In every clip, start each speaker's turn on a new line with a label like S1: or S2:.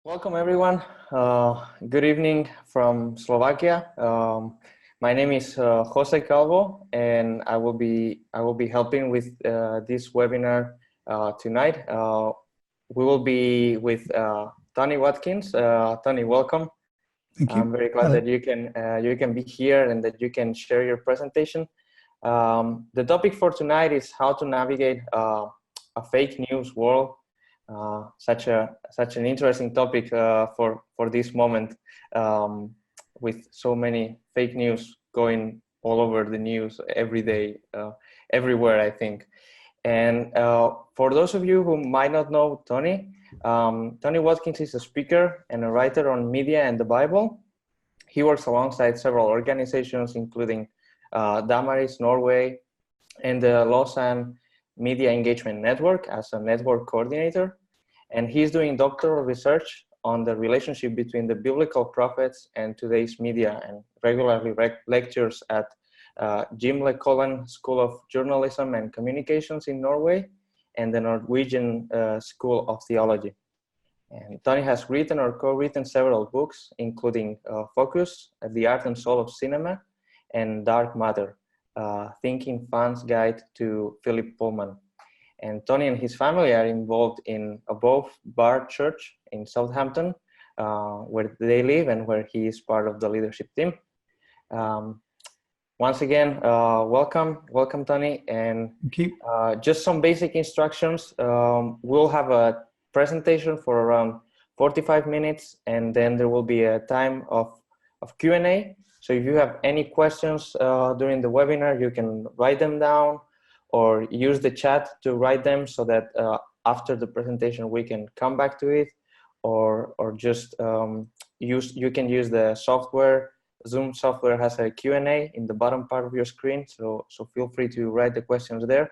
S1: Welcome everyone. Good evening from Slovakia. My name is Jose Calvo, and I will be helping with this webinar tonight. We will be with Tony Watkins. Tony, welcome.
S2: Thank you.
S1: I'm very glad that you can be here and that you can share your presentation. The topic for tonight is how to navigate a fake news world. Such an interesting topic for this moment, with so many fake news going all over the news every day, everywhere, I think. And for those of you who might not know Tony, Tony Watkins is a speaker and a writer on media and the Bible. He works alongside several organizations, including Damaris Norway and the Lausanne Media Engagement Network as a network coordinator. And he's doing doctoral research on the relationship between the biblical prophets and today's media, and regularly lectures at Gimle Kollen School of Journalism and Communications in Norway and the Norwegian School of Theology. And Tony has written or co-written several books, including Focus, The Art and Soul of Cinema, and Dark Matter, Thinking Fans Guide to Philip Pullman. And Tony and his family are involved in Above Bar Church in Southampton, where they live and where he is part of the leadership team. Once again, welcome, Tony. And
S2: Thank you.
S1: Just some basic instructions. We'll have a presentation for around 45 minutes, and then there will be a time of Q&A. So if you have any questions during the webinar, you can write them down, or use the chat to write them so that after the presentation we can come back to it, or just you can use the software. Zoom software has a Q&A in the bottom part of your screen, so feel free to write the questions there.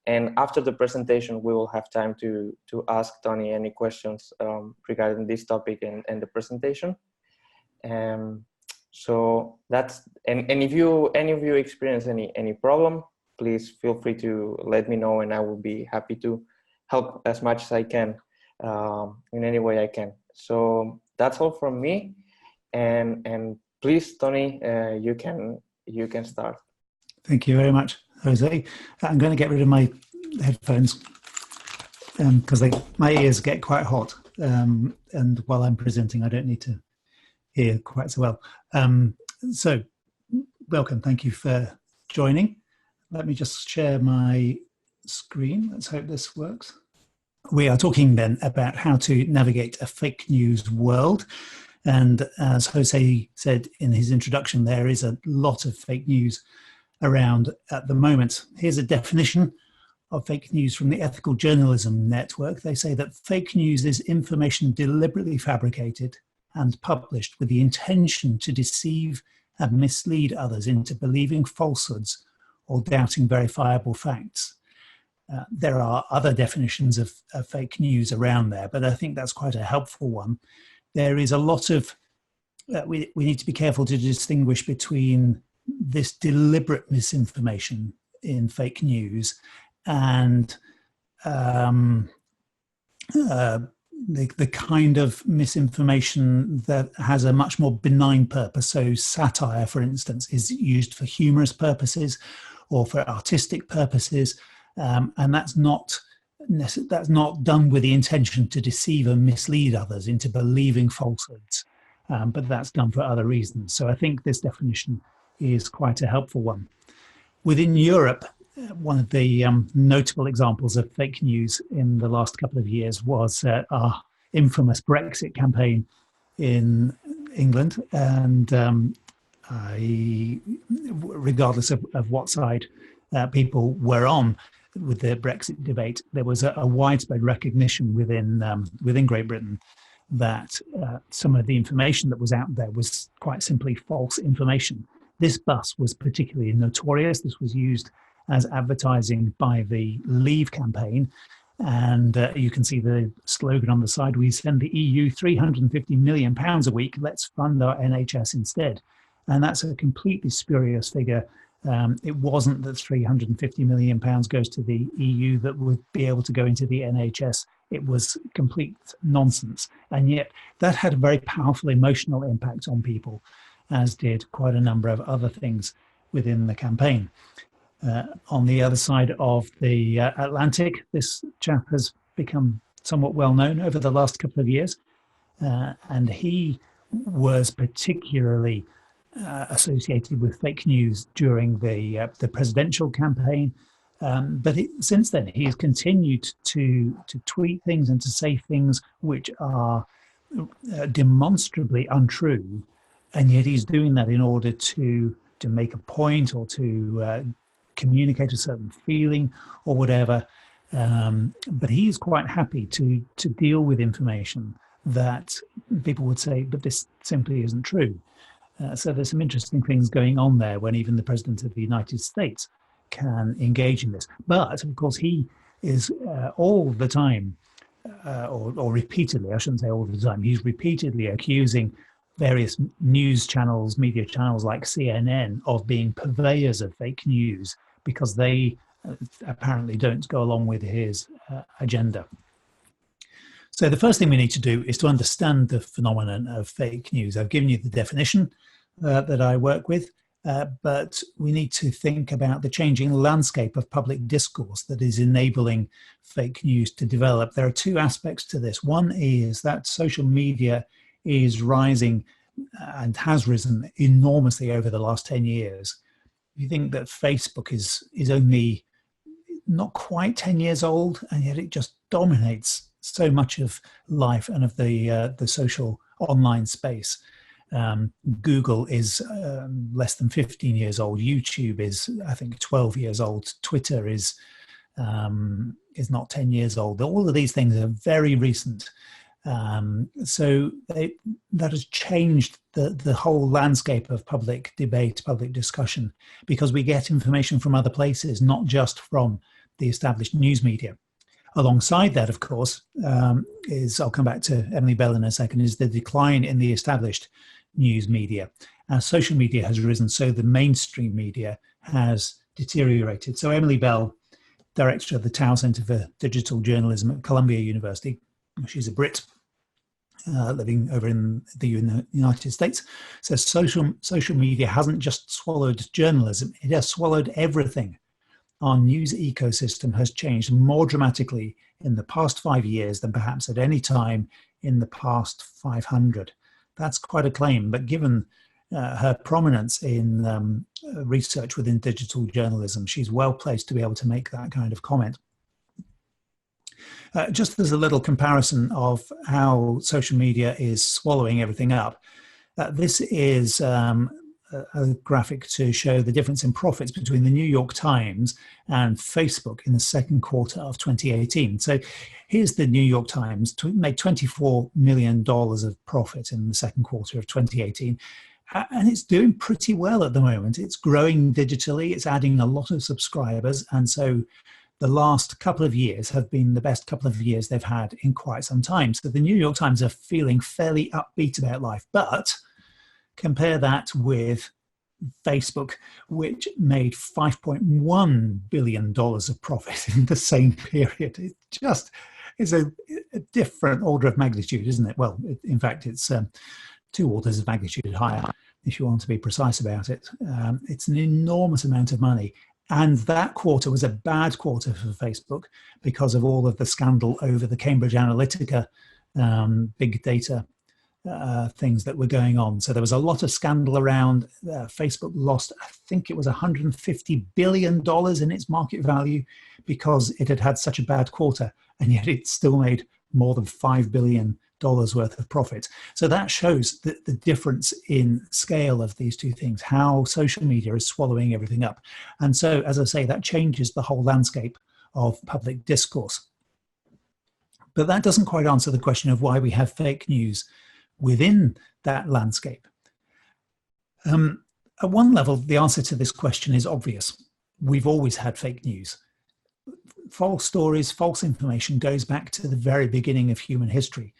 S1: And after the presentation, we will have time to ask Tony any questions regarding this topic and the presentation. So that's, and if any of you experience any problem, please feel free to let me know, and I will be happy to help as much as I can in any way I can. So that's all from me, and please, Tony, you can start.
S2: Thank you very much, Jose. I'm going to get rid of my headphones because my ears get quite hot, and while I'm presenting, I don't need to hear quite so well. So, welcome. Thank you for joining. Let me just share my screen. Let's hope this works. We are talking then about how to navigate a fake news world. And as Jose said in his introduction, there is a lot of fake news around at the moment. Here's a definition of fake news from the Ethical Journalism Network. They say that fake news is information deliberately fabricated and published with the intention to deceive and mislead others into believing falsehoods or doubting verifiable facts. There are other definitions of fake news around there, but I think that's quite a helpful one. There is a lot of, we need to be careful to distinguish between this deliberate misinformation in fake news and the kind of misinformation that has a much more benign purpose. So satire, for instance, is used for humorous purposes or for artistic purposes, and that's not done with the intention to deceive and mislead others into believing falsehoods, but that's done for other reasons. So I think this definition is quite a helpful one. Within Europe, one of the notable examples of fake news in the last couple of years was our infamous Brexit campaign in England, and regardless of what side people were on with the Brexit debate, there was a widespread recognition within Great Britain that some of the information that was out there was quite simply false information. This bus was particularly notorious. This was used as advertising by the Leave campaign, and you can see the slogan on the side: "We send the EU £350 million a week, let's fund our NHS instead." And that's a completely spurious figure It wasn't that £350 million goes to the EU that would be able to go into the NHS. It was complete nonsense. And yet that had a very powerful emotional impact on people, as did quite a number of other things within the campaign. On the other side of the Atlantic, this chap has become somewhat well known over the last couple of years. And he was particularly associated with fake news during the presidential campaign. But since then, he's continued to tweet things and to say things which are demonstrably untrue. And yet he's doing that in order to make a point or to communicate a certain feeling or whatever. But he's quite happy to deal with information that people would say, but this simply isn't true. So there's some interesting things going on there when even the President of the United States can engage in this. But of course, he is all the time, or repeatedly, I shouldn't say all the time, he's repeatedly accusing various news channels, media channels like CNN, of being purveyors of fake news because they apparently don't go along with his agenda. So the first thing we need to do is to understand the phenomenon of fake news. I've given you the definition that I work with, but we need to think about the changing landscape of public discourse that is enabling fake news to develop. There are two aspects to this. One is that social media is rising and has risen enormously over the last 10 years. You think that Facebook is only not quite 10 years old, and yet it just dominates so much of life and of the social online space. Google is less than 15 years old. YouTube is, I think, 12 years old. Twitter is not 10 years old. All of these things are very recent. So that has changed the whole landscape of public debate, public discussion, because we get information from other places, not just from the established news media. Alongside that, of course, I'll come back to Emily Bell in a second, is the decline in the established news media. As social media has risen, so the mainstream media has deteriorated. So Emily Bell, director of the Tower Centre for Digital Journalism at Columbia University, she's a Brit living over in the United States, says social media hasn't just swallowed journalism, it has swallowed everything. Our news ecosystem has changed more dramatically in the past 5 years than perhaps at any time in the past 500. That's quite a claim, but given her prominence in research within digital journalism, she's well placed to be able to make that kind of comment. Just as a little comparison of how social media is swallowing everything up, this is a graphic to show the difference in profits between the New York Times and Facebook in the second quarter of 2018. So here's the New York Times, made $24 million of profit in the second quarter of 2018. And it's doing pretty well at the moment. It's growing digitally, it's adding a lot of subscribers. And so the last couple of years have been the best couple of years they've had in quite some time. So the New York Times are feeling fairly upbeat about life. But compare that with Facebook, which made $5.1 billion of profit in the same period. It just is a different order of magnitude, isn't it? Well, in fact, it's 2 orders of magnitude higher, if you want to be precise about it. It's an enormous amount of money. And that quarter was a bad quarter for Facebook because of all of the scandal over the Cambridge Analytica big data things that were going on. So there was a lot of scandal around. Facebook lost, I think it was $150 billion in its market value because it had had such a bad quarter, and yet it still made more than $5 billion worth of profit. So that shows the difference in scale of these two things, how social media is swallowing everything up. And so, as I say, that changes the whole landscape of public discourse. But that doesn't quite answer the question of why we have fake news within that landscape. At one level, the answer to this question is obvious. We've always had fake news. False stories, false information goes back to the very beginning of human history.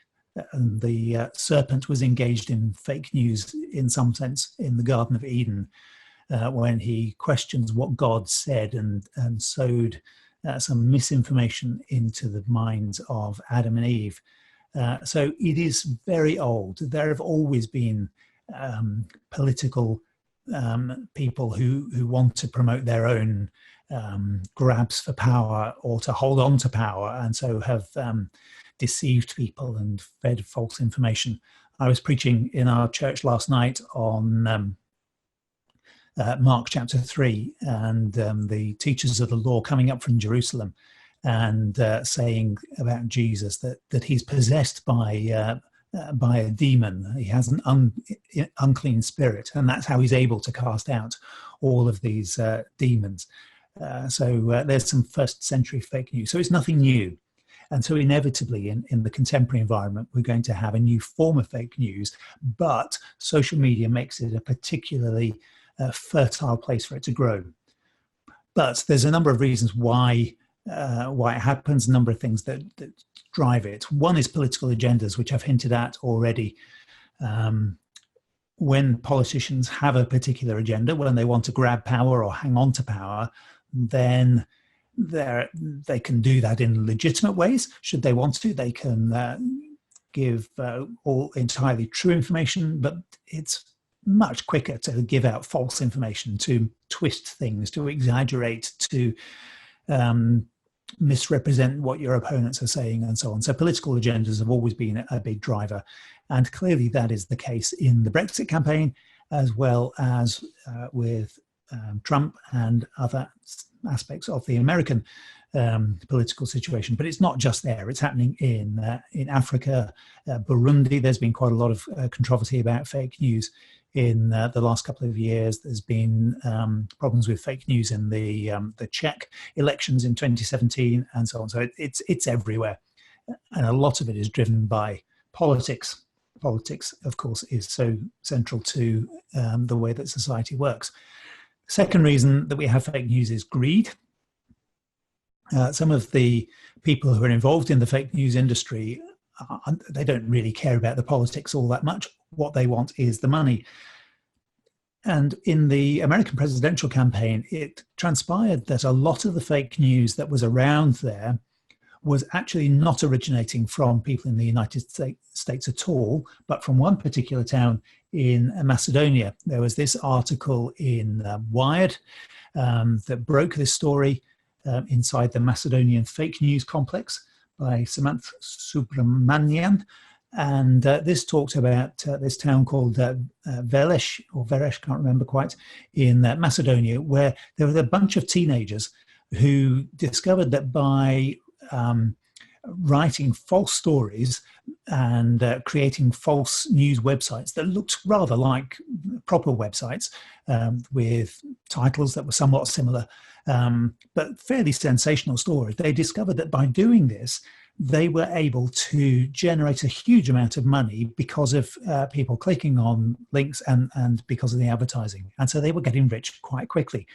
S2: And the serpent was engaged in fake news in some sense in the Garden of Eden. when he questions what God said and sowed some misinformation into the minds of Adam and Eve. So it is very old. There have always been political people who want to promote their own grabs for power or to hold on to power, and so have deceived people and fed false information. I was preaching in our church last night on Mark chapter 3, and the teachers of the law coming up from Jerusalem and saying about Jesus that he's possessed by a demon. He has an unclean spirit, and that's how he's able to cast out all of these demons. So there's some first century fake news. So it's nothing new. And so inevitably in the contemporary environment, we're going to have a new form of fake news, but social media makes it a particularly fertile place for it to grow. But there's a number of reasons why it happens, a number of things that drive it. One is political agendas, which I've hinted at already. When politicians have a particular agenda, when they want to grab power or hang on to power, then they can do that in legitimate ways. Should they want to, they can give all entirely true information, but it's much quicker to give out false information, to twist things, to exaggerate, to misrepresent what your opponents are saying, and so on. So political agendas have always been a big driver, and clearly that is the case in the Brexit campaign, as well as with Trump and other aspects of the American political situation. But it's not just there. It's happening in Africa, Burundi. There's been quite a lot of controversy about fake news in the last couple of years. There's been problems with fake news in the Czech elections in 2017, and so on. So it's everywhere, and a lot of it is driven by politics. Politics, of course, is so central to the way that society works. Second reason that we have fake news is greed. Some of the people who are involved in the fake news industry, they don't really care about the politics all that much. What they want is the money. And in the American presidential campaign, it transpired that a lot of the fake news that was around there was actually not originating from people in the United States at all, but from one particular town in Macedonia. There was this article in Wired that broke this story inside the Macedonian fake news complex by Samantha Subramanian. And this talked about this town called Veles, or Veres, can't remember quite, in Macedonia, where there was a bunch of teenagers who discovered that by writing false stories and creating false news websites that looked rather like proper websites with titles that were somewhat similar, but fairly sensational stories. They discovered that by doing this, they were able to generate a huge amount of money because of people clicking on links and because of the advertising. And so they were getting rich quite quickly.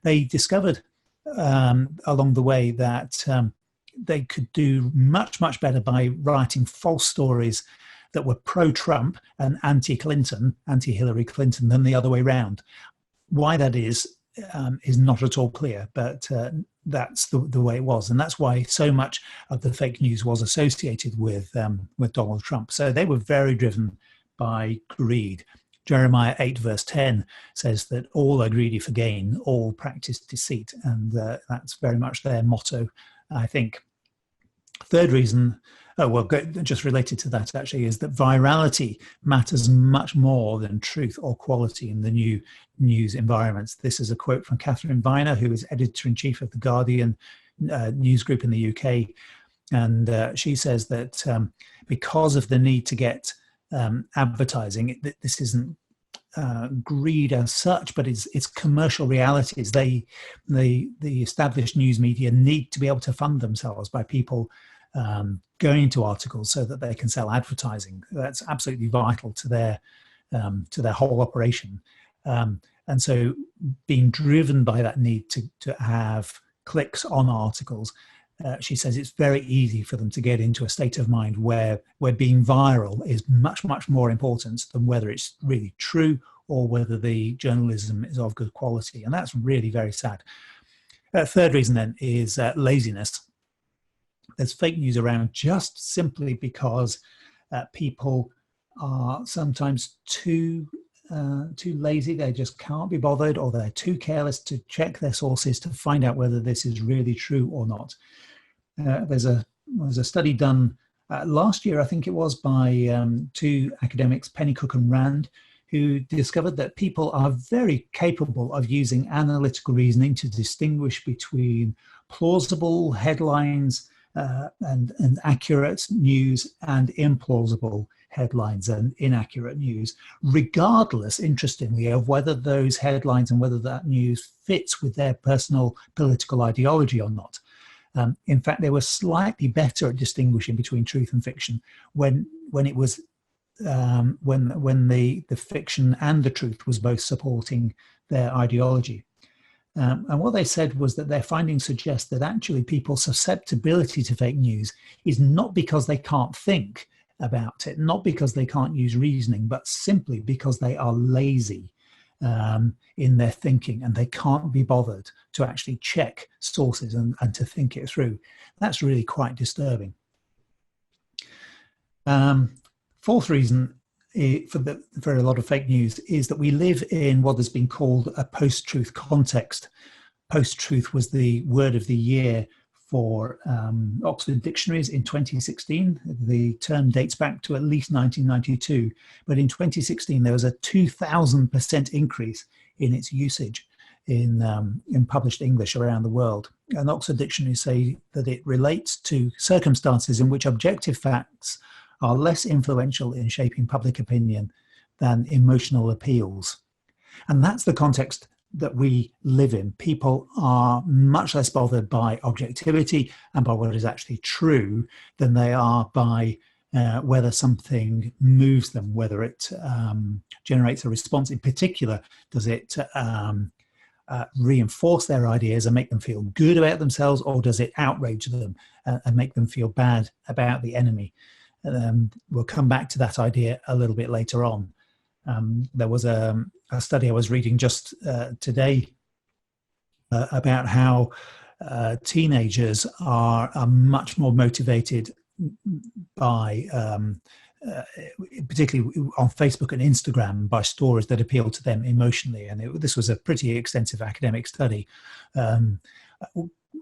S2: They discovered along the way that they could do much, much better by writing false stories that were pro-Trump and anti-Clinton, anti-Hillary Clinton, than the other way around. Why that is not at all clear, but that's the way it was. And that's why so much of the fake news was associated with Donald Trump. So they were very driven by greed. Jeremiah 8 verse 10 says that all are greedy for gain, all practice deceit. And that's very much their motto, I think. Third reason, just related to that actually, is that virality matters much more than truth or quality in the new news environments. This is a quote from Catherine Viner, who is editor-in-chief of The Guardian news group in the UK. And she says that because of the need to get advertising, this isn't greed as such, but it's commercial realities. The established news media need to be able to fund themselves by people going into articles so that they can sell advertising. That's absolutely vital to their whole operation. And so being driven by that need to have clicks on articles, she says it's very easy for them to get into a state of mind where being viral is much, much more important than whether it's really true or whether the journalism is of good quality. And that's really very sad. Third reason then is laziness. There's fake news around just simply because people are sometimes too lazy. They just can't be bothered, or they're too careless to check their sources to find out whether this is really true or not. There's a study done last year, I think it was, by two academics, Pennycook and Rand, who discovered that people are very capable of using analytical reasoning to distinguish between plausible headlines and accurate news and implausible headlines and inaccurate news, regardless, interestingly, of whether those headlines and whether that news fits with their personal political ideology or not. In fact, they were slightly better at distinguishing between truth and fiction when it was when the fiction and the truth was both supporting their ideology. And what they said was that their findings suggest that actually people's susceptibility to fake news is not because they can't think about it, not because they can't use reasoning, but simply because they are lazy in their thinking, and they can't be bothered to actually check sources and to think it through. That's really quite disturbing. Fourth reason for a lot of fake news is that we live in what has been called a post-truth context. Post-truth was the word of the year for Oxford dictionaries in 2016. The term dates back to at least 1992, but in 2016 there was a 2,000% increase in its usage in published English around the world. And Oxford dictionaries say that it relates to circumstances in which objective facts are less influential in shaping public opinion than emotional appeals. And that's the context that we live in. People are much less bothered by objectivity and by what is actually true than they are by whether something moves them, whether it generates a response. In particular, does it reinforce their ideas and make them feel good about themselves, or does it outrage them and make them feel bad about the enemy? We'll come back to that idea a little bit later on. There was a study I was reading just today about how teenagers are much more motivated by, particularly on Facebook and Instagram, by stories that appeal to them emotionally. And this was a pretty extensive academic study,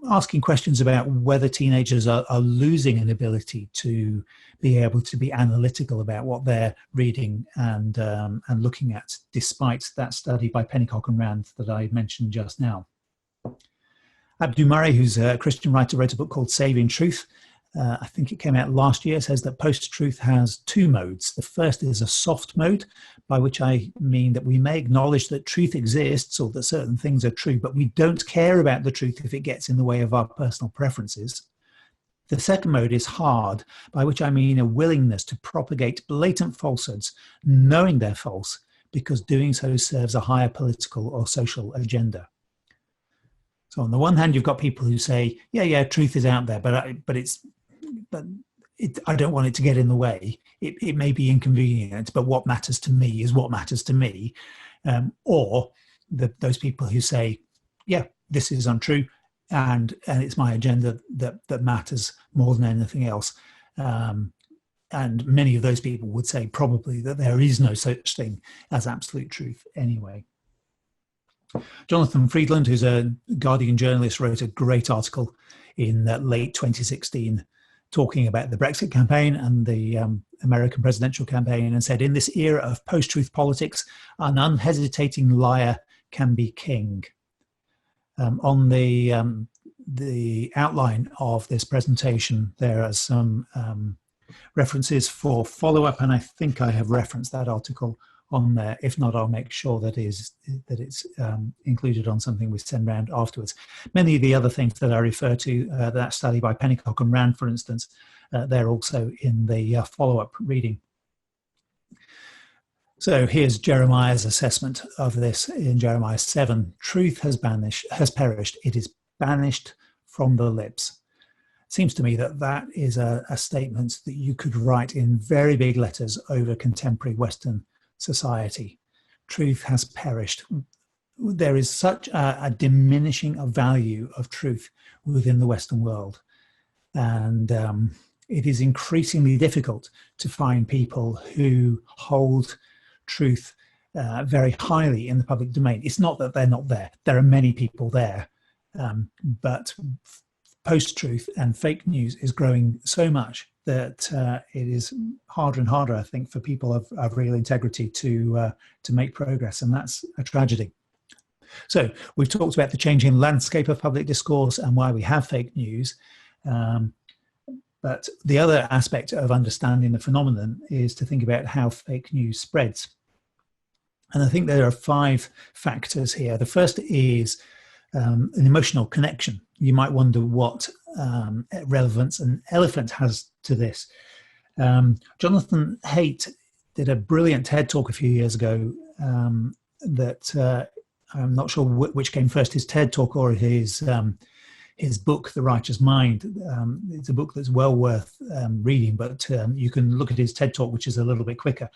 S2: asking questions about whether teenagers are losing an ability to be able to be analytical about what they're reading and looking at, despite that study by Pennycock and Rand that I mentioned just now. Abdu Murray, who's a Christian writer, wrote a book called Saving Truth. I think it came out last year. Says that post-truth has two modes. The first is a soft mode, by which I mean that we may acknowledge that truth exists or that certain things are true, but we don't care about the truth if it gets in the way of our personal preferences. The second mode is hard, by which I mean a willingness to propagate blatant falsehoods, knowing they're false, because doing so serves a higher political or social agenda. So on the one hand, you've got people who say, yeah, truth is out there, but I don't want it to get in the way. It may be inconvenient, but what matters to me is what matters to me. Or those people who say, yeah, this is untrue, and it's my agenda that matters more than anything else. And many of those people would say probably that there is no such thing as absolute truth anyway. Jonathan Friedland, who's a Guardian journalist, wrote a great article in late 2016 talking about the Brexit campaign and the American presidential campaign, and said, in this era of post-truth politics, an unhesitating liar can be king. On the outline of this presentation, there are some references for follow-up, and I think I have referenced that article on there. If not, I'll make sure that it's included on something we send around afterwards. Many of the other things that I refer to, that study by Pennycock and Rand, for instance, they're also in the follow-up reading. So here's Jeremiah's assessment of this in Jeremiah 7. Truth has perished. It is banished from the lips. Seems to me that is a statement that you could write in very big letters over contemporary Western society. truth has perished. There is such a diminishing of value of truth within the Western world. And it is increasingly difficult to find people who hold truth very highly in the public domain. It's not that they're not there. There are many people there. But post-truth and fake news is growing so much that it is harder and harder, I think, for people of real integrity to make progress. And that's a tragedy. So we've talked about the changing landscape of public discourse and why we have fake news. But the other aspect of understanding the phenomenon is to think about how fake news spreads. And I think there are 5 factors here. The first is an emotional connection. You might wonder what relevance an elephant has to this. Jonathan Haidt did a brilliant TED talk a few years ago that I'm not sure which came first, his TED talk or his book, The Righteous Mind. It's a book that's well worth reading, but you can look at his TED talk, which is a little bit quicker.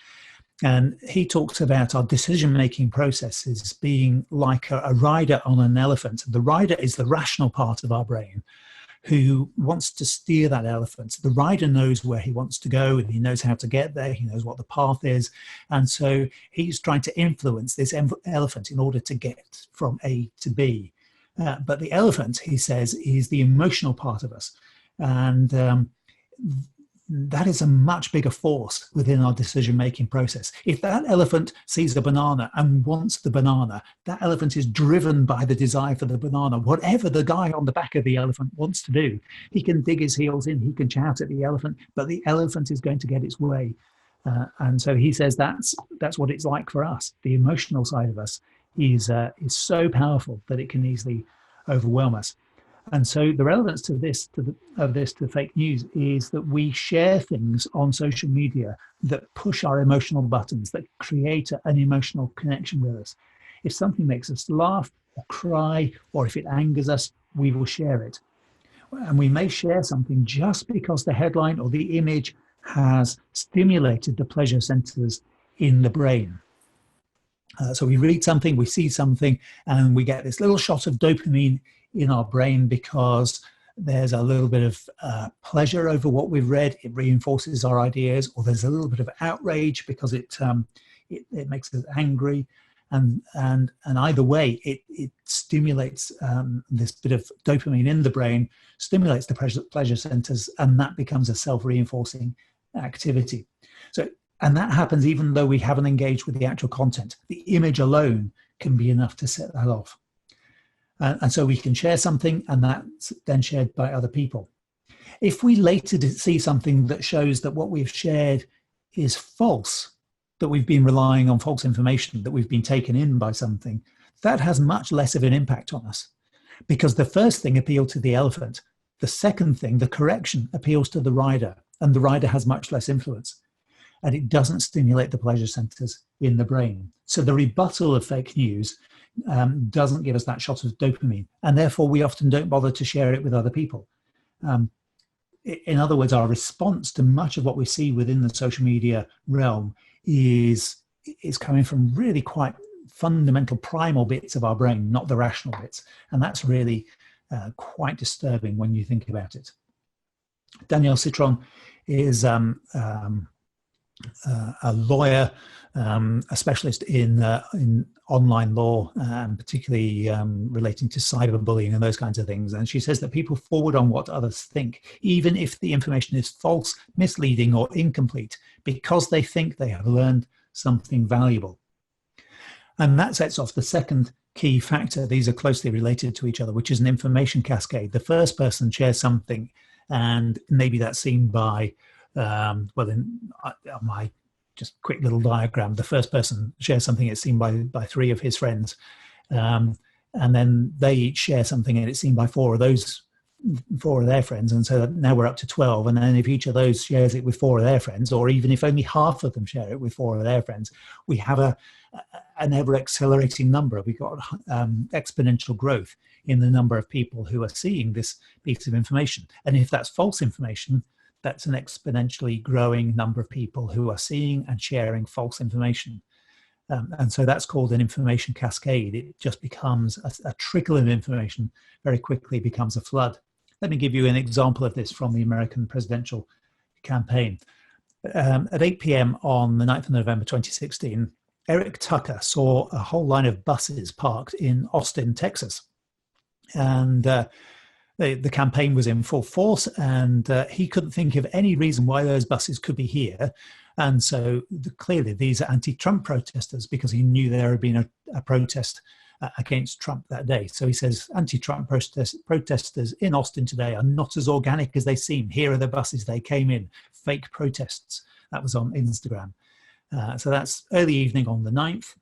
S2: And he talks about our decision-making processes being like a rider on an elephant. The rider is the rational part of our brain who wants to steer that elephant. The rider knows where he wants to go and he knows how to get there. He knows what the path is. And so he's trying to influence this elephant in order to get from A to B. But the elephant, he says, is the emotional part of us. And that is a much bigger force within our decision-making process. If that elephant sees a banana and wants the banana, that elephant is driven by the desire for the banana. Whatever the guy on the back of the elephant wants to do, he can dig his heels in, he can shout at the elephant, but the elephant is going to get its way. And so he says that's what it's like for us. The emotional side of us is so powerful that it can easily overwhelm us. And so the relevance to this, to fake news, is that we share things on social media that push our emotional buttons, that create an emotional connection with us. If something makes us laugh or cry, or if it angers us, we will share it. And we may share something just because the headline or the image has stimulated the pleasure centers in the brain. So we read something, we see something, and we get this little shot of dopamine in our brain because there's a little bit of pleasure over what we've read. It reinforces our ideas, or there's a little bit of outrage because it makes us angry. And either way, it stimulates this bit of dopamine in the brain, stimulates the pleasure centers, and that becomes a self-reinforcing activity. And that happens even though we haven't engaged with the actual content. The image alone can be enough to set that off. And so we can share something, and that's then shared by other people. If we later see something that shows that what we've shared is false, that we've been relying on false information, that we've been taken in by something, that has much less of an impact on us. Because the first thing appealed to the elephant. The second thing, the correction, appeals to the rider, and the rider has much less influence. And it doesn't stimulate the pleasure centers in the brain. So the rebuttal of fake news doesn't give us that shot of dopamine, and therefore we often don't bother to share it with other people. In other words, our response to much of what we see within the social media realm is coming from really quite fundamental primal bits of our brain, not the rational bits. And that's really quite disturbing when you think about it. Danielle Citron is a lawyer, a specialist in online law, and particularly relating to cyberbullying and those kinds of things. And she says that people forward on what others think, even if the information is false, misleading, or incomplete, because they think they have learned something valuable. And that sets off the second key factor. These are closely related to each other, which is an information cascade. The first person shares something, and maybe that's seen by in my just quick little diagram, the first person shares something, it's seen by 3 of his friends, and then they each share something and it's seen by 4 of their friends, and so now we're up to 12. And then if each of those shares it with 4 of their friends, or even if only half of them share it with 4 of their friends, we have an ever accelerating number. We've got exponential growth in the number of people who are seeing this piece of information. And if that's false information, that's an exponentially growing number of people who are seeing and sharing false information. And so that's called an information cascade. It just becomes a trickle of information, very quickly becomes a flood. Let me give you an example of this from the American presidential campaign. At 8 p.m. on the 9th of November 2016, Eric Tucker saw a whole line of buses parked in Austin, Texas. And the campaign was in full force, and he couldn't think of any reason why those buses could be here. And so clearly these are anti-Trump protesters, because he knew there had been a protest against Trump that day. So he says, anti-Trump protesters in Austin today are not as organic as they seem. Here are the buses they came in, fake protests. That was on Instagram. So that's early evening on the 9th.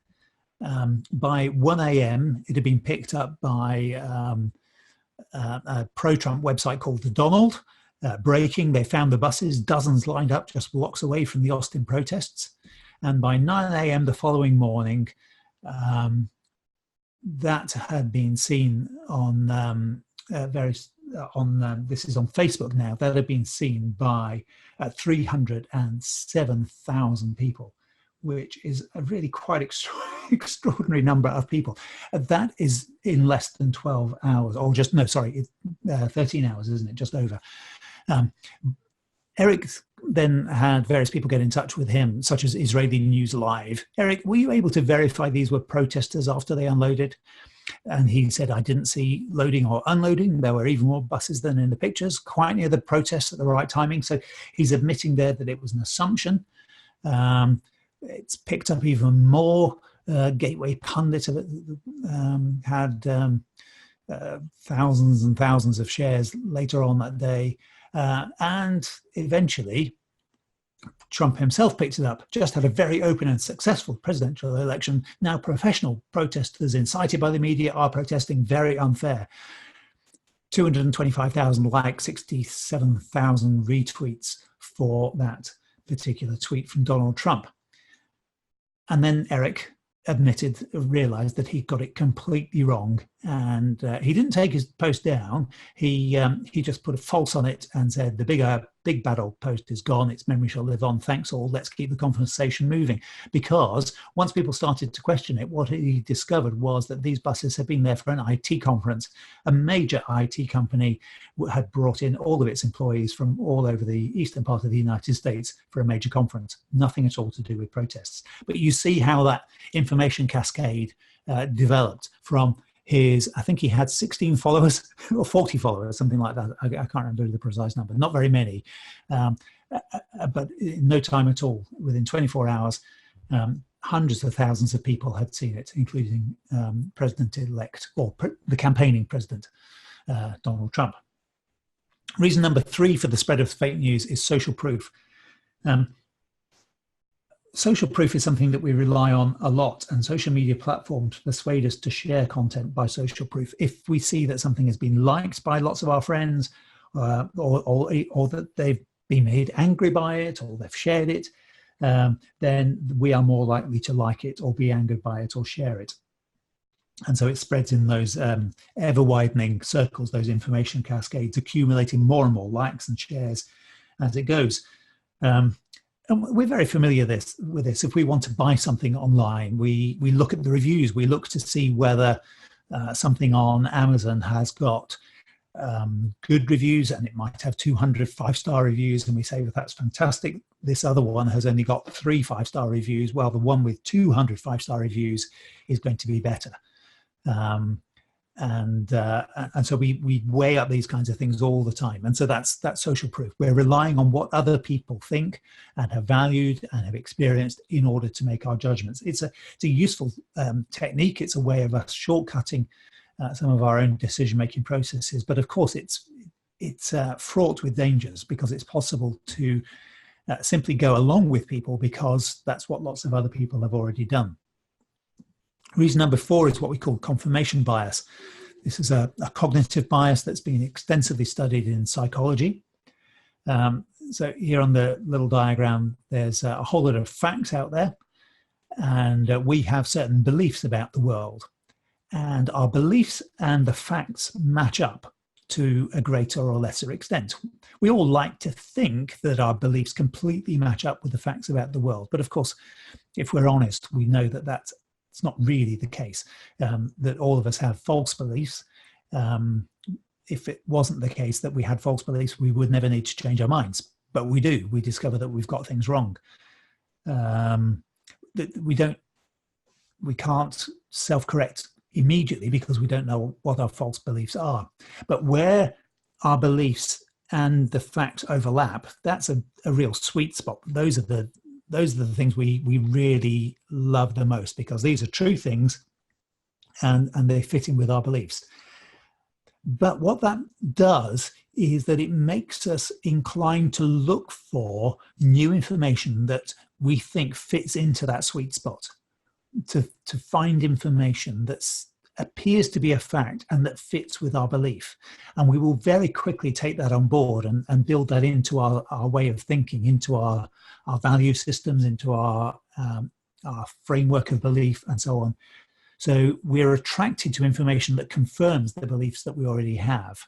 S2: By 1 a.m., it had been picked up by a pro-Trump website called The Donald. Breaking, they found the buses, dozens lined up just blocks away from the Austin protests. And by 9 a.m. the following morning, that had been seen on this is on Facebook now, that had been seen by 307,000 people, which is a really quite extraordinary number of people. That is in less than 12 hours, or just, no, sorry, 13 hours, isn't it? Just over. Eric then had various people get in touch with him, such as Israeli News Live. Eric, were you able to verify these were protesters after they unloaded? And he said, I didn't see loading or unloading. There were even more buses than in the pictures, quite near the protests at the right timing. So he's admitting there that it was an assumption. It's picked up even more. Gateway Pundit had thousands and thousands of shares later on that day. And eventually, Trump himself picked it up, just had a very open and successful presidential election. Now professional protesters incited by the media are protesting, very unfair. 225,000 likes, 67,000 retweets for that particular tweet from Donald Trump. And then Eric realized that he got it completely wrong, and he didn't take his post down. He just put a false on it and said, the big bad old post is gone, its memory shall live on, thanks all, let's keep the conversation moving. Because once people started to question it, what he discovered was that these buses had been there for an IT conference. A major IT company had brought in all of its employees from all over the eastern part of the United States for a major conference, nothing at all to do with protests. But you see how that information cascade developed from his, I think he had 16 followers or 40 followers, something like that. I can't remember the precise number, not very many. But in no time at all, within 24 hours, hundreds of thousands of people had seen it, including President-elect, or the campaigning president, Donald Trump. Reason number 3 for the spread of fake news is social proof. Social proof is something that we rely on a lot, and social media platforms persuade us to share content by social proof. If we see that something has been liked by lots of our friends, or that they've been made angry by it, or they've shared it, then we are more likely to like it or be angered by it or share it. And so it spreads in those ever-widening circles, those information cascades, accumulating more and more likes and shares as it goes. And we're very familiar with this. If we want to buy something online, we look at the reviews. We look to see whether something on Amazon has got good reviews, and it might have 200 5-star reviews, and we say, well, that's fantastic. This other one has only got 3 5-star reviews. Well, the one with 200 5-star reviews is going to be better. And so we weigh up these kinds of things all the time. And so that's social proof. We're relying on what other people think and have valued and have experienced in order to make our judgments. It's a useful technique. It's a way of us shortcutting some of our own decision-making processes. But of course, it's fraught with dangers, because it's possible to simply go along with people because that's what lots of other people have already done. Reason number 4 is what we call confirmation bias. This is a cognitive bias that's been extensively studied in psychology. So here on the little diagram, there's a whole lot of facts out there, and we have certain beliefs about the world. And our beliefs and the facts match up. to a greater or lesser extent. We all like to think that our beliefs completely match up with the facts about the world. But of course, if we're honest, we know that that's not really the case, that all of us have false beliefs. If it wasn't the case that we had false beliefs, we would never need to change our minds. But we do. We discover that we've got things wrong. That we can't self-correct immediately because we don't know what our false beliefs are. But where our beliefs and the facts overlap, that's a real sweet spot. Those are the things we really love the most, because these are true things and they fit in with our beliefs. But what that does is that it makes us inclined to look for new information that we think fits into that sweet spot, to find information that appears to be a fact and that fits with our belief. And we will very quickly take that on board and build that into our way of thinking, into our value systems, into our framework of belief, and so on. So we're attracted to information that confirms the beliefs that we already have.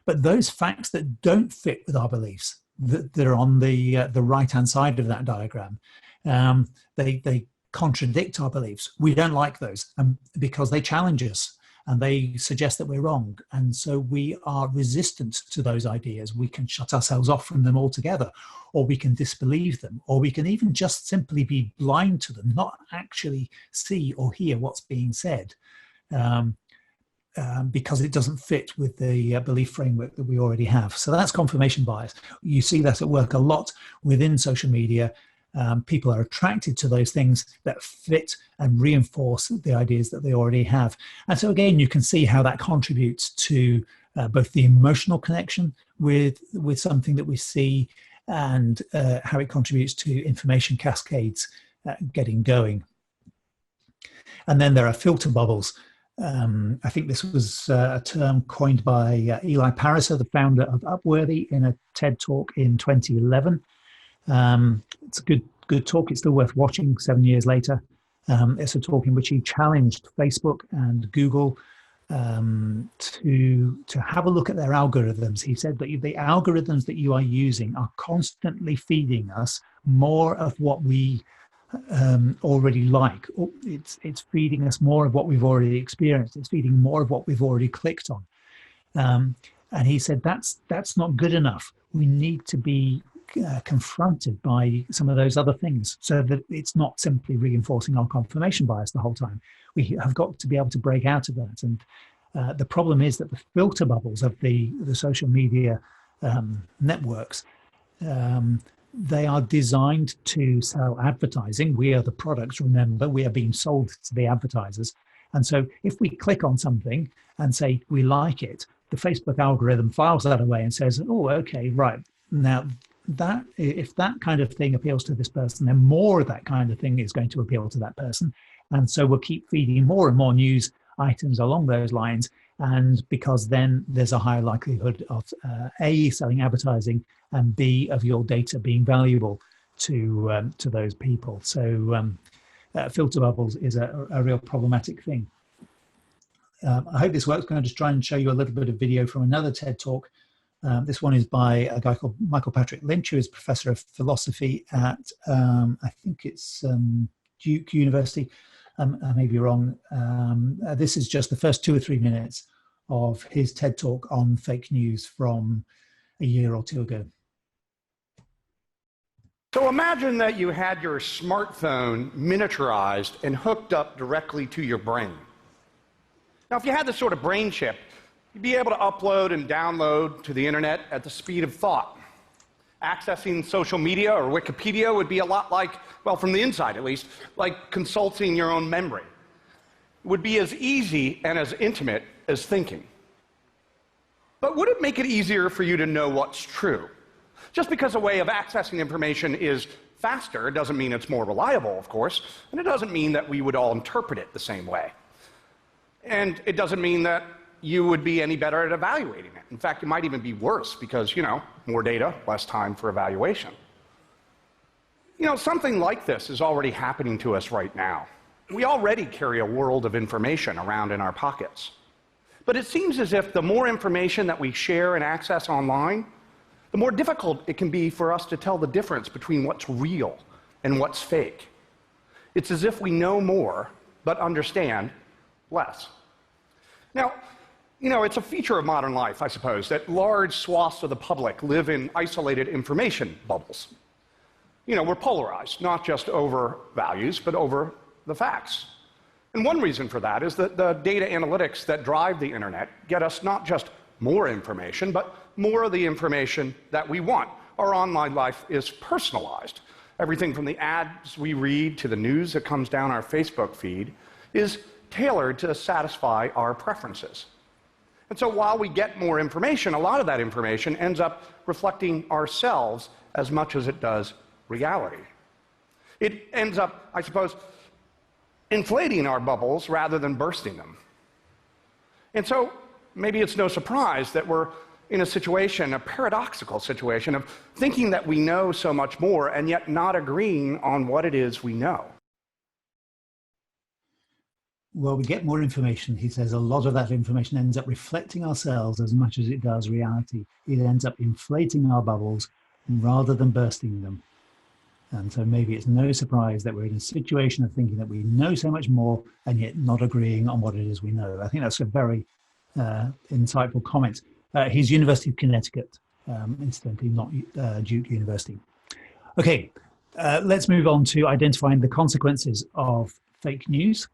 S2: But those facts that don't fit with our beliefs, that are on the right-hand side of that diagram, they contradict our beliefs. We don't like those because they challenge us and they suggest that we're wrong. And so we are resistant to those ideas. We can shut ourselves off from them altogether, or we can disbelieve them, or we can even just simply be blind to them, not actually see or hear what's being said, because it doesn't fit with the belief framework that we already have. So that's confirmation bias. You see that at work a lot within social media. People are attracted to those things that fit and reinforce the ideas that they already have. And so again, you can see how that contributes to both the emotional connection with something that we see, and how it contributes to information cascades getting going. And then there are filter bubbles. I think this was a term coined by Eli Pariser, the founder of Upworthy, in a TED talk in 2011. It's a good talk. It's still worth watching 7 years later. It's a talk in which he challenged Facebook and Google to have a look at their algorithms. He said that the algorithms that you are using are constantly feeding us more of what we already like. It's feeding us more of what we've already experienced. It's feeding more of what we've already clicked on. And he said that's not good enough. We need to be confronted by some of those other things, so that it's not simply reinforcing our confirmation bias the whole time. We have got to be able to break out of that. And the problem is that the filter bubbles of the social media networks, they are designed to sell advertising. We are the products, remember, we are being sold to the advertisers. And so if we click on something and say we like it, the Facebook algorithm files that away and says, oh, okay, right, now that if that kind of thing appeals to this person, then more of that kind of thing is going to appeal to that person. And so we'll keep feeding more and more news items along those lines. And because then there's a higher likelihood of A, selling advertising, and B, of your data being valuable to those people. So filter bubbles is a real problematic thing. I hope this works. I'm going to just try and show you a little bit of video from another TED talk. This one is by a guy called Michael Patrick Lynch, who is professor of philosophy at, I think it's Duke University. I may be wrong. This is just the first 2 or 3 minutes of his TED talk on fake news from a year or two ago.
S3: So imagine that you had your smartphone miniaturized and hooked up directly to your brain. Now, if you had this sort of brain chip, you'd be able to upload and download to the internet at the speed of thought. Accessing social media or Wikipedia would be a lot like, well, from the inside at least, like consulting your own memory. It would be as easy and as intimate as thinking. But would it make it easier for you to know what's true? Just because a way of accessing information is faster doesn't mean it's more reliable, of course, and it doesn't mean that we would all interpret it the same way. And it doesn't mean that you would be any better at evaluating it. In fact, it might even be worse because, you know, more data, less time for evaluation. You know, something like this is already happening to us right now. We already carry a world of information around in our pockets. But it seems as if the more information that we share and access online, the more difficult it can be for us to tell the difference between what's real and what's fake. It's as if we know more, but understand less. Now, it's a feature of modern life, I suppose, that large swaths of the public live in isolated information bubbles. We're polarized, not just over values, but over the facts. And one reason for that is that the data analytics that drive the internet get us not just more information, but more of the information that we want. Our online life is personalized. Everything from the ads we read to the news that comes down our Facebook feed is tailored to satisfy our preferences. And so while we get more information, a lot of that information ends up reflecting ourselves as much as it does reality. It ends up, I suppose, inflating our bubbles rather than bursting them. And so maybe it's no surprise that we're in a situation, a paradoxical situation, of thinking that we know so much more and yet not agreeing on what it is we know.
S2: Well, we get more information. He says a lot of that information ends up reflecting ourselves as much as it does reality. It ends up inflating our bubbles rather than bursting them. And so maybe it's no surprise that we're in a situation of thinking that we know so much more and yet not agreeing on what it is we know. I think that's a very insightful comment. He's University of Connecticut, incidentally, not Duke University. Okay, let's move on to identifying the consequences of fake news.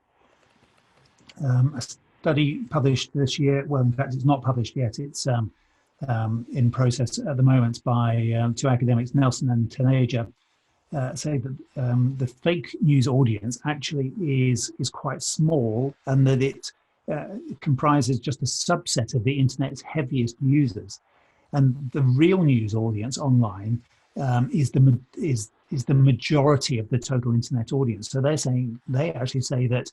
S2: A study published this year, well, in fact, it's not published yet. It's in process at the moment by two academics, Nelson and Taneja, say that the fake news audience actually is quite small, and that it comprises just a subset of the internet's heaviest users. And the real news audience online is the majority of the total internet audience. So they actually say that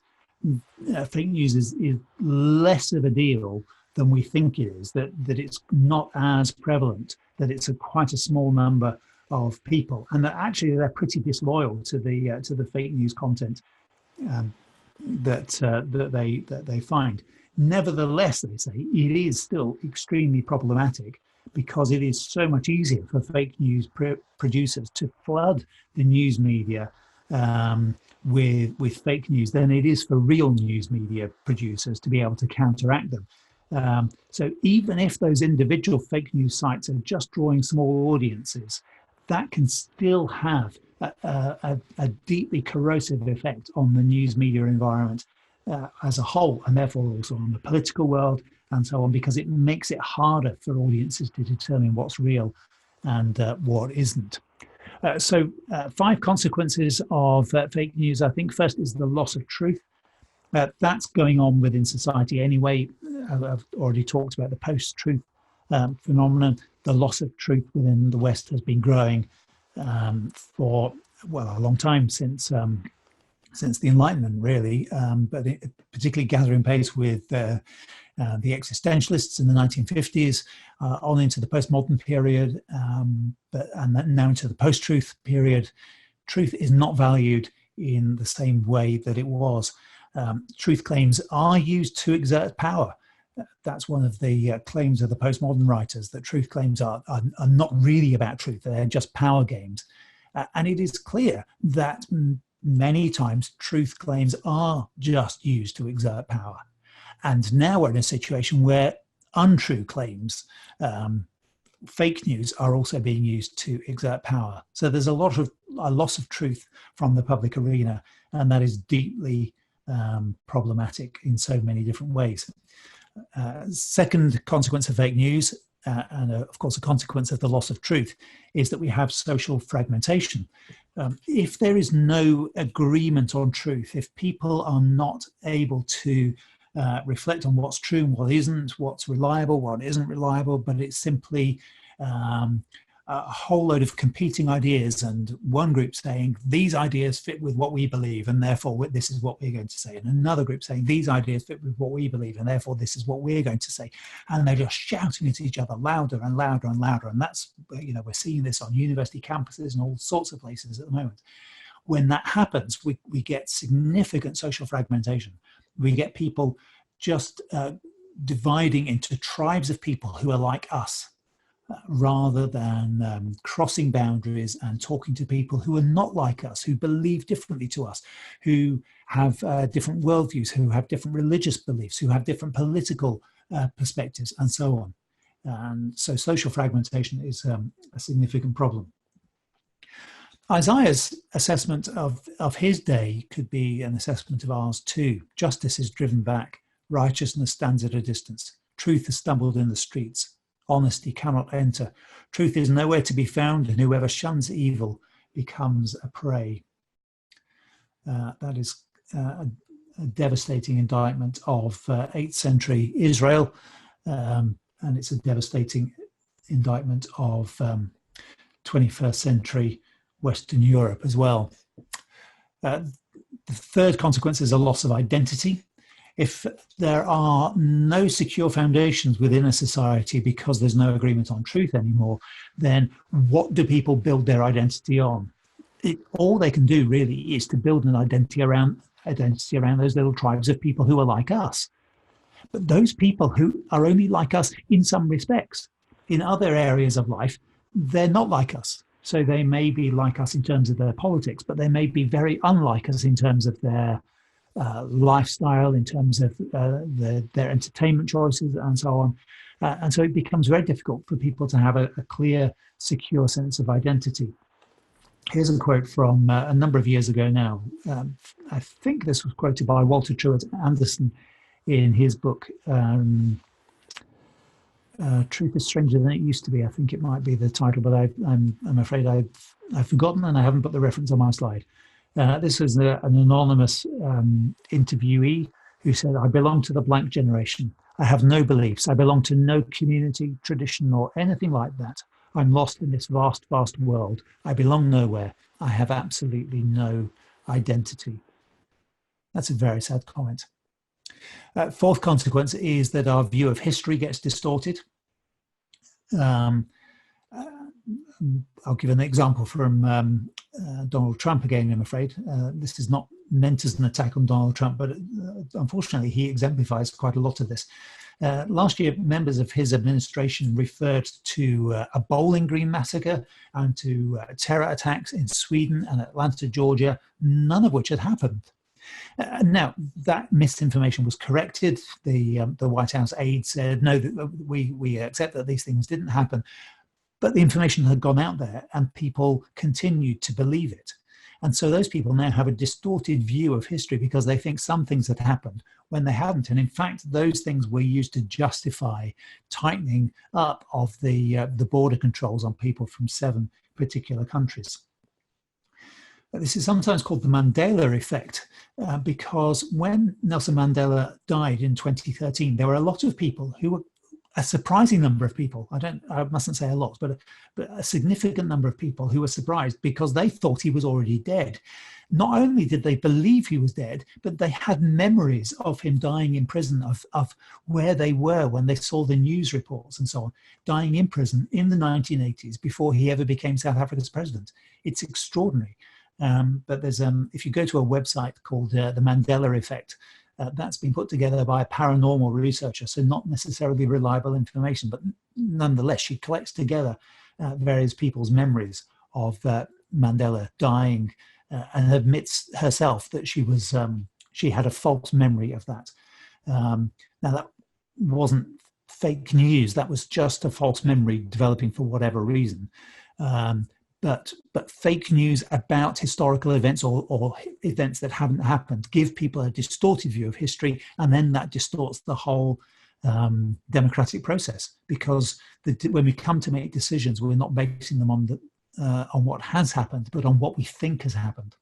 S2: fake news is less of a deal than we think it is, that it's not as prevalent, that it's quite a small number of people, and that actually they're pretty disloyal to the fake news content that they find. Nevertheless, they say it is still extremely problematic because it is so much easier for fake news producers to flood the news media with fake news than it is for real news media producers to be able to counteract them. So even if those individual fake news sites are just drawing small audiences, that can still have a deeply corrosive effect on the news media environment as a whole, and therefore also on the political world and so on, because it makes it harder for audiences to determine what's real and what isn't. So 5 consequences of fake news. I think first is the loss of truth. That's going on within society anyway. I've already talked about the post-truth phenomenon. The loss of truth within the West has been growing for, well, a long time, since the Enlightenment, really, but particularly gathering pace with the existentialists in the 1950s, on into the postmodern period, and now into the post-truth period. Truth is not valued in the same way that it was. Truth claims are used to exert power. That's one of the claims of the postmodern writers, that truth claims are not really about truth, they're just power games. And it is clear that many times truth claims are just used to exert power. And now we're in a situation where untrue claims, fake news, are also being used to exert power. So there's a loss of truth from the public arena, and that is deeply problematic in so many different ways. Second consequence of fake news, and of course a consequence of the loss of truth, is that we have social fragmentation. If there is no agreement on truth, if people are not able to reflect on what's true and what isn't, what's reliable, what isn't reliable, but it's simply a whole load of competing ideas, and one group saying these ideas fit with what we believe and therefore this is what we're going to say, and another group saying these ideas fit with what we believe and therefore this is what we're going to say, and they're just shouting at each other louder and louder and louder. And that's, we're seeing this on university campuses and all sorts of places at the moment. When that happens, we get significant social fragmentation. We get people just dividing into tribes of people who are like us, rather than crossing boundaries and talking to people who are not like us, who believe differently to us, who have different worldviews, who have different religious beliefs, who have different political perspectives, and so on. And so social fragmentation is a significant problem. Isaiah's assessment of his day could be an assessment of ours too. Justice is driven back. Righteousness stands at a distance. Truth has stumbled in the streets. Honesty cannot enter. Truth is nowhere to be found, and whoever shuns evil becomes a prey. That is a devastating indictment of 8th century Israel, and it's a devastating indictment of 21st century Western Europe as well. The third consequence is a loss of identity. If there are no secure foundations within a society because there's no agreement on truth anymore, then what do people build their identity on? All they can do really is to build an identity around those little tribes of people who are like us. But those people who are only like us in some respects, in other areas of life, they're not like us. So they may be like us in terms of their politics, but they may be very unlike us in terms of their lifestyle, in terms of their entertainment choices, and so on. And so it becomes very difficult for people to have a clear, secure sense of identity. Here's a quote from a number of years ago now. I think this was quoted by Walter Truett Anderson in his book, Truth is Stranger Than It Used to Be. I think it might be the title, but I'm afraid I've forgotten, and I haven't put the reference on my slide. This was an anonymous interviewee who said, "I belong to the blank generation. I have no beliefs. I belong to no community, tradition, or anything like that. I'm lost in this vast, vast world. I belong nowhere. I have absolutely no identity." That's a very sad comment. Fourth consequence is that our view of history gets distorted. I'll give an example from Donald Trump again, I'm afraid. This is not meant as an attack on Donald Trump, but unfortunately he exemplifies quite a lot of this. Last year, members of his administration referred to a Bowling Green massacre and to terror attacks in Sweden and Atlanta, Georgia, none of which had happened. Now, that misinformation was corrected. The White House aide said, no, we accept that these things didn't happen. But the information had gone out there and people continued to believe it. And so those people now have a distorted view of history because they think some things had happened when they hadn't. And in fact, those things were used to justify tightening up of the border controls on people from 7 particular countries. This is sometimes called the Mandela Effect, because when Nelson Mandela died in 2013, there were a lot of people who were, a surprising number of people, I mustn't say a lot, but a significant number of people who were surprised because they thought he was already dead. Not only did they believe he was dead, but they had memories of him dying in prison, of where they were when they saw the news reports and so on, dying in prison in the 1980s before he ever became South Africa's president. It's extraordinary. But there's if you go to a website called the Mandela Effect, that's been put together by a paranormal researcher, so not necessarily reliable information, but nonetheless, she collects together various people's memories of Mandela dying and admits herself that she had a false memory of that. Now, that wasn't fake news. That was just a false memory developing for whatever reason. But fake news about historical events or events that haven't happened give people a distorted view of history, and then that distorts the whole democratic process, because when we come to make decisions, we're not basing them on what has happened, but on what we think has happened.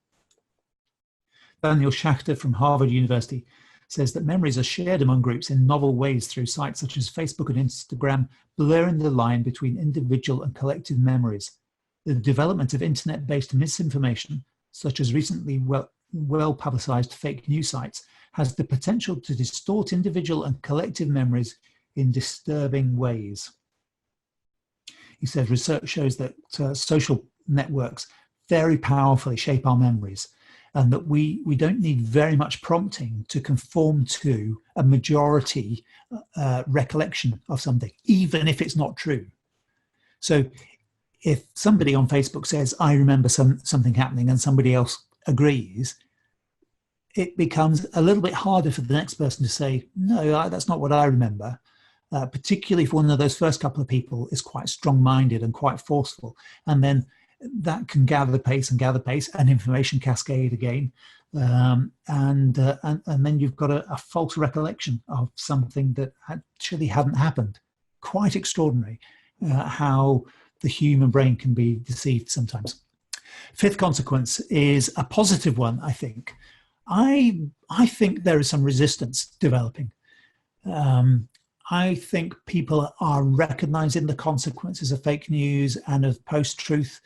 S2: Daniel Schachter from Harvard University says that memories are shared among groups in novel ways through sites such as Facebook and Instagram, blurring the line between individual and collective memories. The development of internet-based misinformation, such as recently well-publicized fake news sites, has the potential to distort individual and collective memories in disturbing ways. He says research shows that social networks very powerfully shape our memories. and that we don't need very much prompting to conform to a majority recollection of something, even if it's not true. So if somebody on Facebook says, I remember something happening, and somebody else agrees, it becomes a little bit harder for the next person to say, no, that's not what I remember. Particularly if one of those first couple of people is quite strong-minded and quite forceful. And then that can gather pace, and information cascade again. And then you've got a false recollection of something that actually hadn't happened. Quite extraordinary how the human brain can be deceived sometimes. Fifth consequence is a positive one, I think. I think there is some resistance developing. I think people are recognizing the consequences of fake news and of post-truth.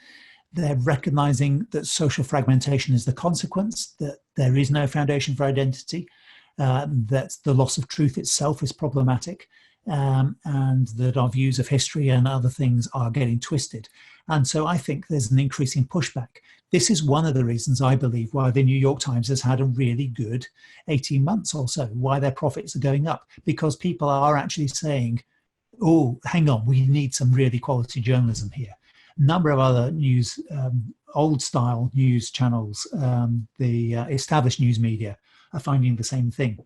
S2: They're recognizing that social fragmentation is the consequence, that there is no foundation for identity, that the loss of truth itself is problematic, and that our views of history and other things are getting twisted. And so I think there's an increasing pushback. This is one of the reasons, I believe, why the New York Times has had a really good 18 months or so, why their profits are going up, because people are actually saying, oh, hang on, we need some really quality journalism here. A number of other news, old-style news channels, the established news media are finding the same thing.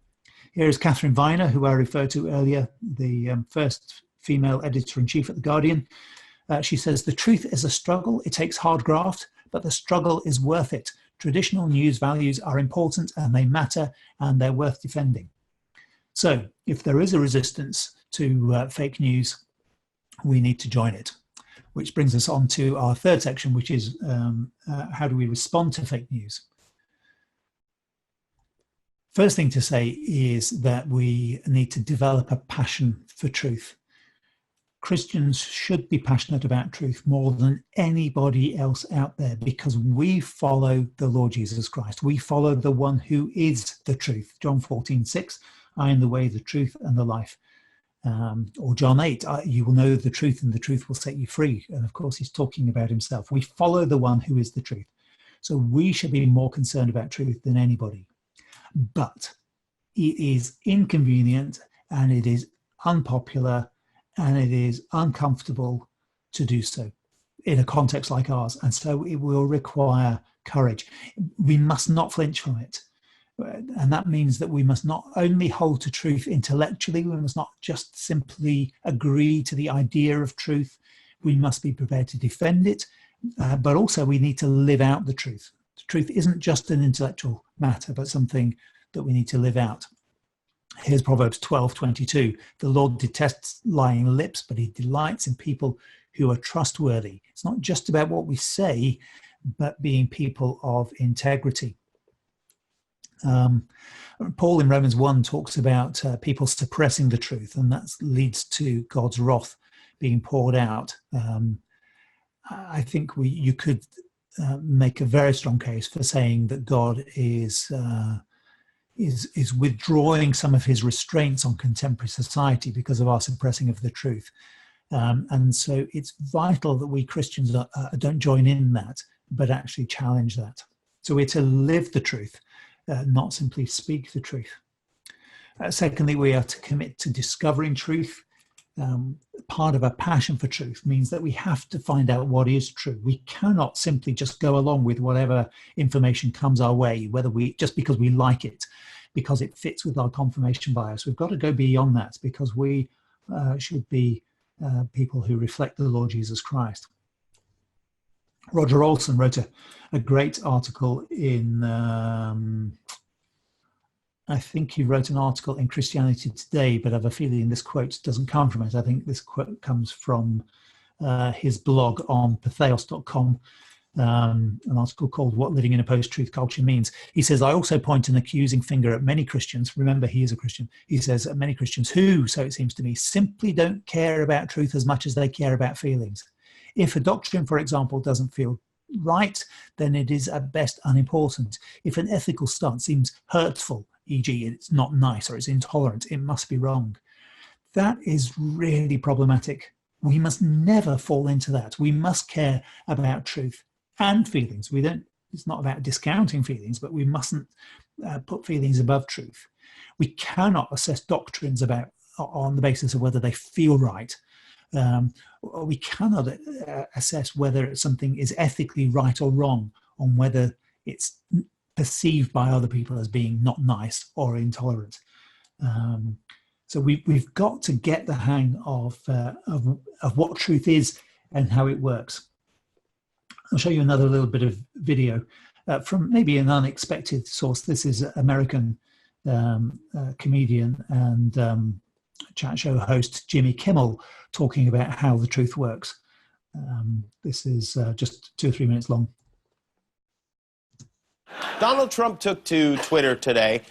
S2: Here is Catherine Viner, who I referred to earlier, the first female editor-in-chief at The Guardian. She says, the truth is a struggle. It takes hard graft, but the struggle is worth it. Traditional news values are important and they matter and they're worth defending. So if there is a resistance to fake news, we need to join it. Which brings us on to our third section, which is how do we respond to fake news? First thing to say is that we need to develop a passion for truth. Christians should be passionate about truth more than anybody else out there, because we follow the Lord Jesus Christ. We follow the one who is the truth. John 14:6, I am the way, the truth, and the life. Or John 8, you will know the truth and the truth will set you free. And of course, he's talking about himself. We follow the one who is the truth. So we should be more concerned about truth than anybody. But it is inconvenient and it is unpopular and it is uncomfortable to do so in a context like ours. And so it will require courage. We must not flinch from it. And that means that we must not only hold to truth intellectually, we must not just simply agree to the idea of truth. We must be prepared to defend it, but also we need to live out the truth. The truth isn't just an intellectual matter, but something that we need to live out. Here's Proverbs 12:22. The Lord detests lying lips, but he delights in people who are trustworthy. It's not just about what we say, but being people of integrity. Paul in Romans 1 talks about people suppressing the truth, and that leads to God's wrath being poured out. I think you could make a very strong case for saying that God is withdrawing some of his restraints on contemporary society because of our suppressing of the truth. And so it's vital that we Christians don't join in that, but actually challenge that. So we're to live the truth, not simply speak the truth. Secondly, we are to commit to discovering truth. Part of a passion for truth means that we have to find out what is true. We cannot simply just go along with whatever information comes our way, just because we like it, because it fits with our confirmation bias. We've got to go beyond that, because we should be people who reflect the Lord Jesus Christ. Roger Olson wrote a great article in, I think he wrote an article in Christianity Today, but I have a feeling this quote doesn't come from it. I think this quote comes from his blog on patheos.com, an article called What Living in a Post-Truth Culture Means. He says, I also point an accusing finger at many Christians. Remember, he is a Christian. He says, at many Christians who, so it seems to me, simply don't care about truth as much as they care about feelings. If a doctrine, for example, doesn't feel right, then it is at best unimportant. If an ethical stance seems hurtful, e.g. it's not nice or it's intolerant, it must be wrong. That is really problematic. We must never fall into that. We must care about truth and feelings. We don't it's not about discounting feelings, but we mustn't put feelings above truth. We cannot assess doctrines on the basis of whether they feel right. We cannot assess whether something is ethically right or wrong on whether it's perceived by other people as being not nice or intolerant. So we've got to get the hang of what truth is and how it works. I'll show you another little bit of video from maybe an unexpected source. This is American comedian and chat show host Jimmy Kimmel talking about how the truth works. This is just 2 or 3 minutes long.
S4: Donald Trump took to Twitter today.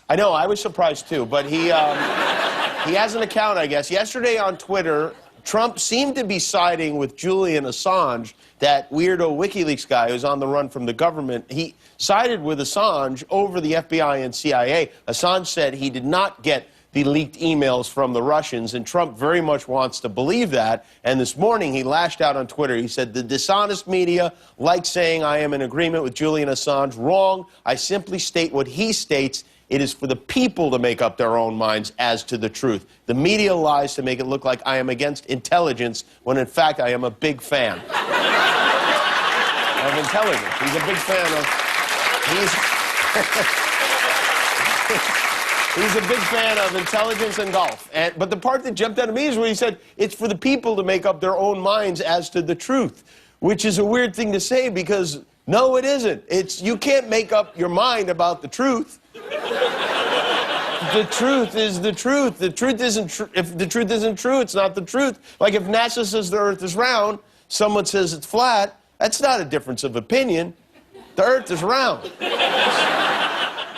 S4: I know, I was surprised too, but he has an account, I guess. Yesterday on Twitter, Trump seemed to be siding with Julian Assange, that weirdo WikiLeaks guy who's on the run from the government. He sided with Assange over the FBI and CIA. Assange said he did not get the leaked emails from the Russians, and Trump very much wants to believe that. And this morning he lashed out on Twitter. He said, the dishonest media like saying I am in agreement with Julian Assange. Wrong. I simply state what he states. It is for the people to make up their own minds as to the truth. The media lies to make it look like I am against intelligence, when in fact I am a big fan of intelligence. He's a big fan of... He's a big fan of intelligence and golf. But the part that jumped out at me is where he said, it's for the people to make up their own minds as to the truth, which is a weird thing to say because, no, it isn't. You can't make up your mind about the truth. The truth is the truth. The truth isn't if the truth isn't true, it's not the truth. Like if NASA says the Earth is round, someone says it's flat, that's not a difference of opinion. The Earth is round.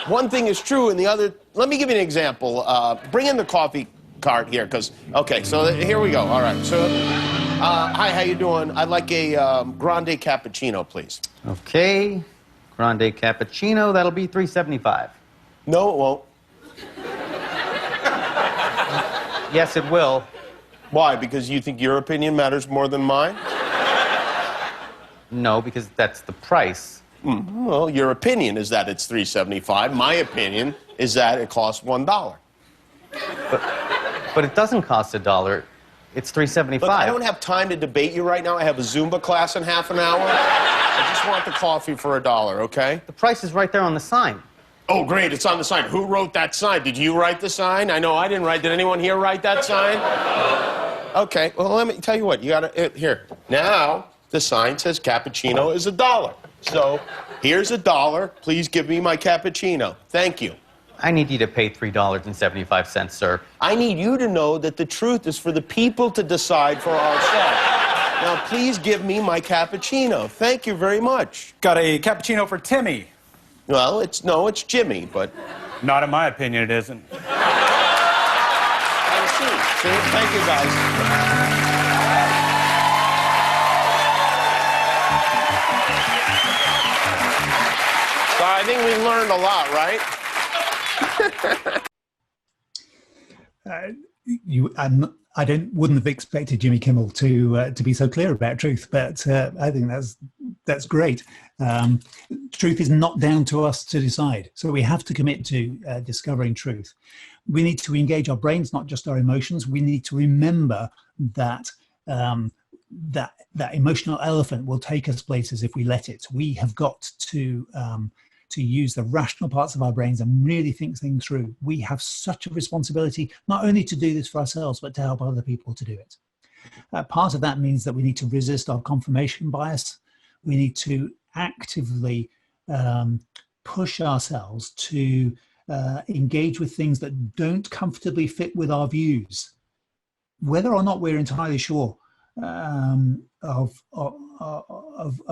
S4: One thing is true and the other... Let me give you an example. Bring in the coffee cart here, because... Okay, so here we go. All right. So, hi, how you doing? I'd like a grande cappuccino, please.
S5: Okay. Grande cappuccino, that'll be $3.75.
S4: No, it won't.
S5: Yes, it will.
S4: Why? Because you think your opinion matters more than mine?
S5: No, because that's the price.
S4: Well, your opinion is that it's $3.75. My opinion is that it costs $1.
S5: But it doesn't cost $1. It's $3.75.
S4: Look, I don't have time to debate you right now. I have a Zumba class in half an hour. I just want the coffee for $1, okay?
S5: The price is right there on the sign.
S4: Oh, great, it's on the sign. Who wrote that sign? Did you write the sign? I know I didn't write. Did anyone here write that sign? Okay, well, let me tell you what. You gotta, here. Now, the sign says cappuccino is $1. So, here's $1. Please give me my cappuccino. Thank you.
S5: I need you to pay $3.75, sir.
S4: I need you to know that the truth is for the people to decide for ourselves. Now, please give me my cappuccino. Thank you very much.
S6: Got a cappuccino for Timmy.
S4: Well, it's Jimmy, but...
S6: Not in my opinion, it isn't.
S4: I see. Thank you, guys. So I think we learned a lot, right?
S2: I wouldn't have expected Jimmy Kimmel to be so clear about truth, but I think that's great. Truth is not down to us to decide, so we have to commit to discovering truth. We need to engage our brains, not just our emotions. We need to remember that that emotional elephant will take us places if we let it. We have got to use the rational parts of our brains and really think things through. We have such a responsibility, not only to do this for ourselves, but to help other people to do it. Part of that means that we need to resist our confirmation bias. We need to actively push ourselves to engage with things that don't comfortably fit with our views, whether or not we're entirely sure of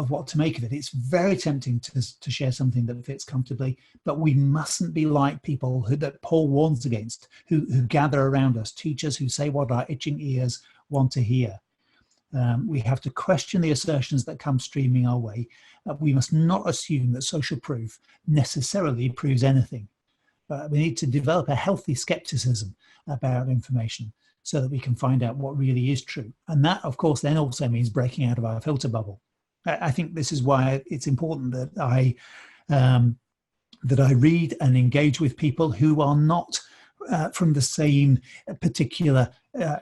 S2: what to make of it. It's very tempting to share something that fits comfortably, but we mustn't be like people that Paul warns against, who gather around us, teachers who say what our itching ears want to hear. We have to question the assertions that come streaming our way. We must not assume that social proof necessarily proves anything. We need to develop a healthy skepticism about information so that we can find out what really is true. And that, of course, then also means breaking out of our filter bubble. I think this is why it's important that I read and engage with people who are not from the same particular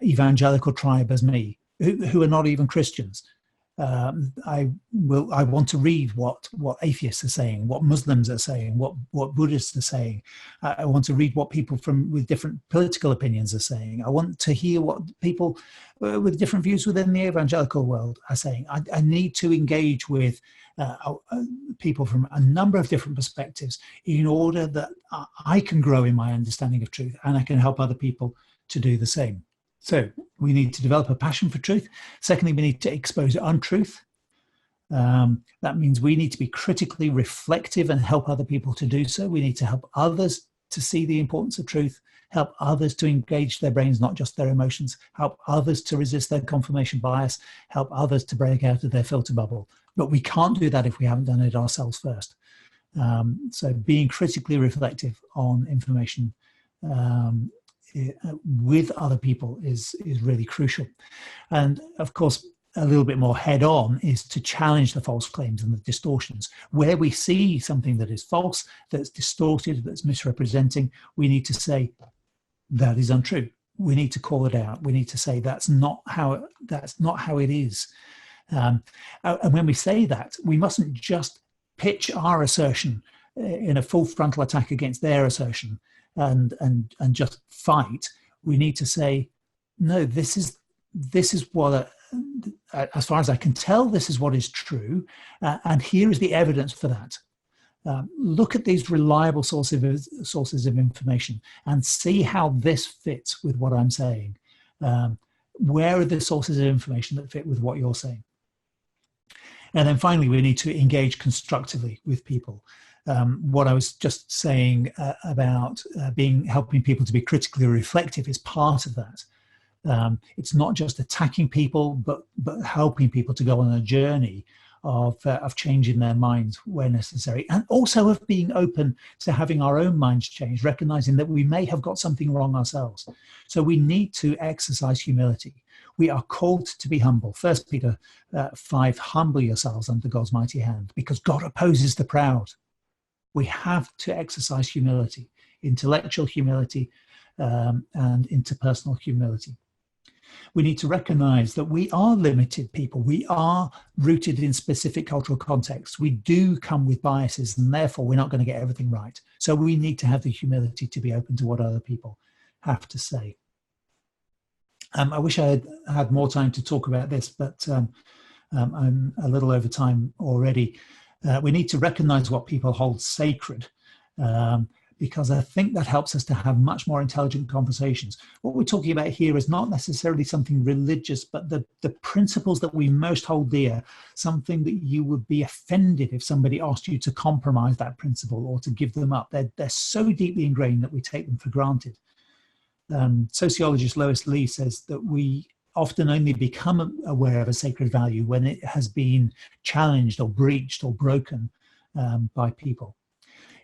S2: evangelical tribe as me, who are not even Christians. I want to read what atheists are saying, what Muslims are saying, what Buddhists are saying. I want to read what people with different political opinions are saying. I want to hear what people with different views within the evangelical world are saying. I need to engage with people from a number of different perspectives in order that I can grow in my understanding of truth, and I can help other people to do the same. So we need to develop a passion for truth. Secondly, we need to expose untruth. That means we need to be critically reflective and help other people to do so. We need to help others to see the importance of truth, help others to engage their brains, not just their emotions, help others to resist their confirmation bias, help others to break out of their filter bubble. But we can't do that if we haven't done it ourselves first. So being critically reflective on information with other people is really crucial. And of course, a little bit more head on is to challenge the false claims and the distortions. Where we see something that is false, that's distorted, that's misrepresenting, we need to say that is untrue. We need to call it out. We need to say that's not how it is. And when we say that, we mustn't just pitch our assertion in a full frontal attack against their assertion and just fight. We need to say, no, this is what, as far as I can tell, this is what is true, and here is the evidence for that. Look at these reliable sources of information and see how this fits with what I'm saying. Where are the sources of information that fit with what you're saying? And then finally, we need to engage constructively with people. What I was just saying about helping people to be critically reflective is part of that. It's not just attacking people, but helping people to go on a journey of changing their minds where necessary, and also of being open to having our own minds changed, recognizing that we may have got something wrong ourselves. So we need to exercise humility. We are called to be humble. 1 Peter 5, humble yourselves under God's mighty hand, because God opposes the proud. We have to exercise humility, intellectual humility, and interpersonal humility. We need to recognize that we are limited people. We are rooted in specific cultural contexts. We do come with biases, and therefore we're not going to get everything right. So we need to have the humility to be open to what other people have to say. I wish I had more time to talk about this, but I'm a little over time already. We need to recognize what people hold sacred, because I think that helps us to have much more intelligent conversations. What we're talking about here is not necessarily something religious, but the principles that we most hold dear, something that you would be offended if somebody asked you to compromise that principle or to give them up. They're so deeply ingrained that we take them for granted. Sociologist Lois Lee says that we often only become aware of a sacred value when it has been challenged or breached or broken by people.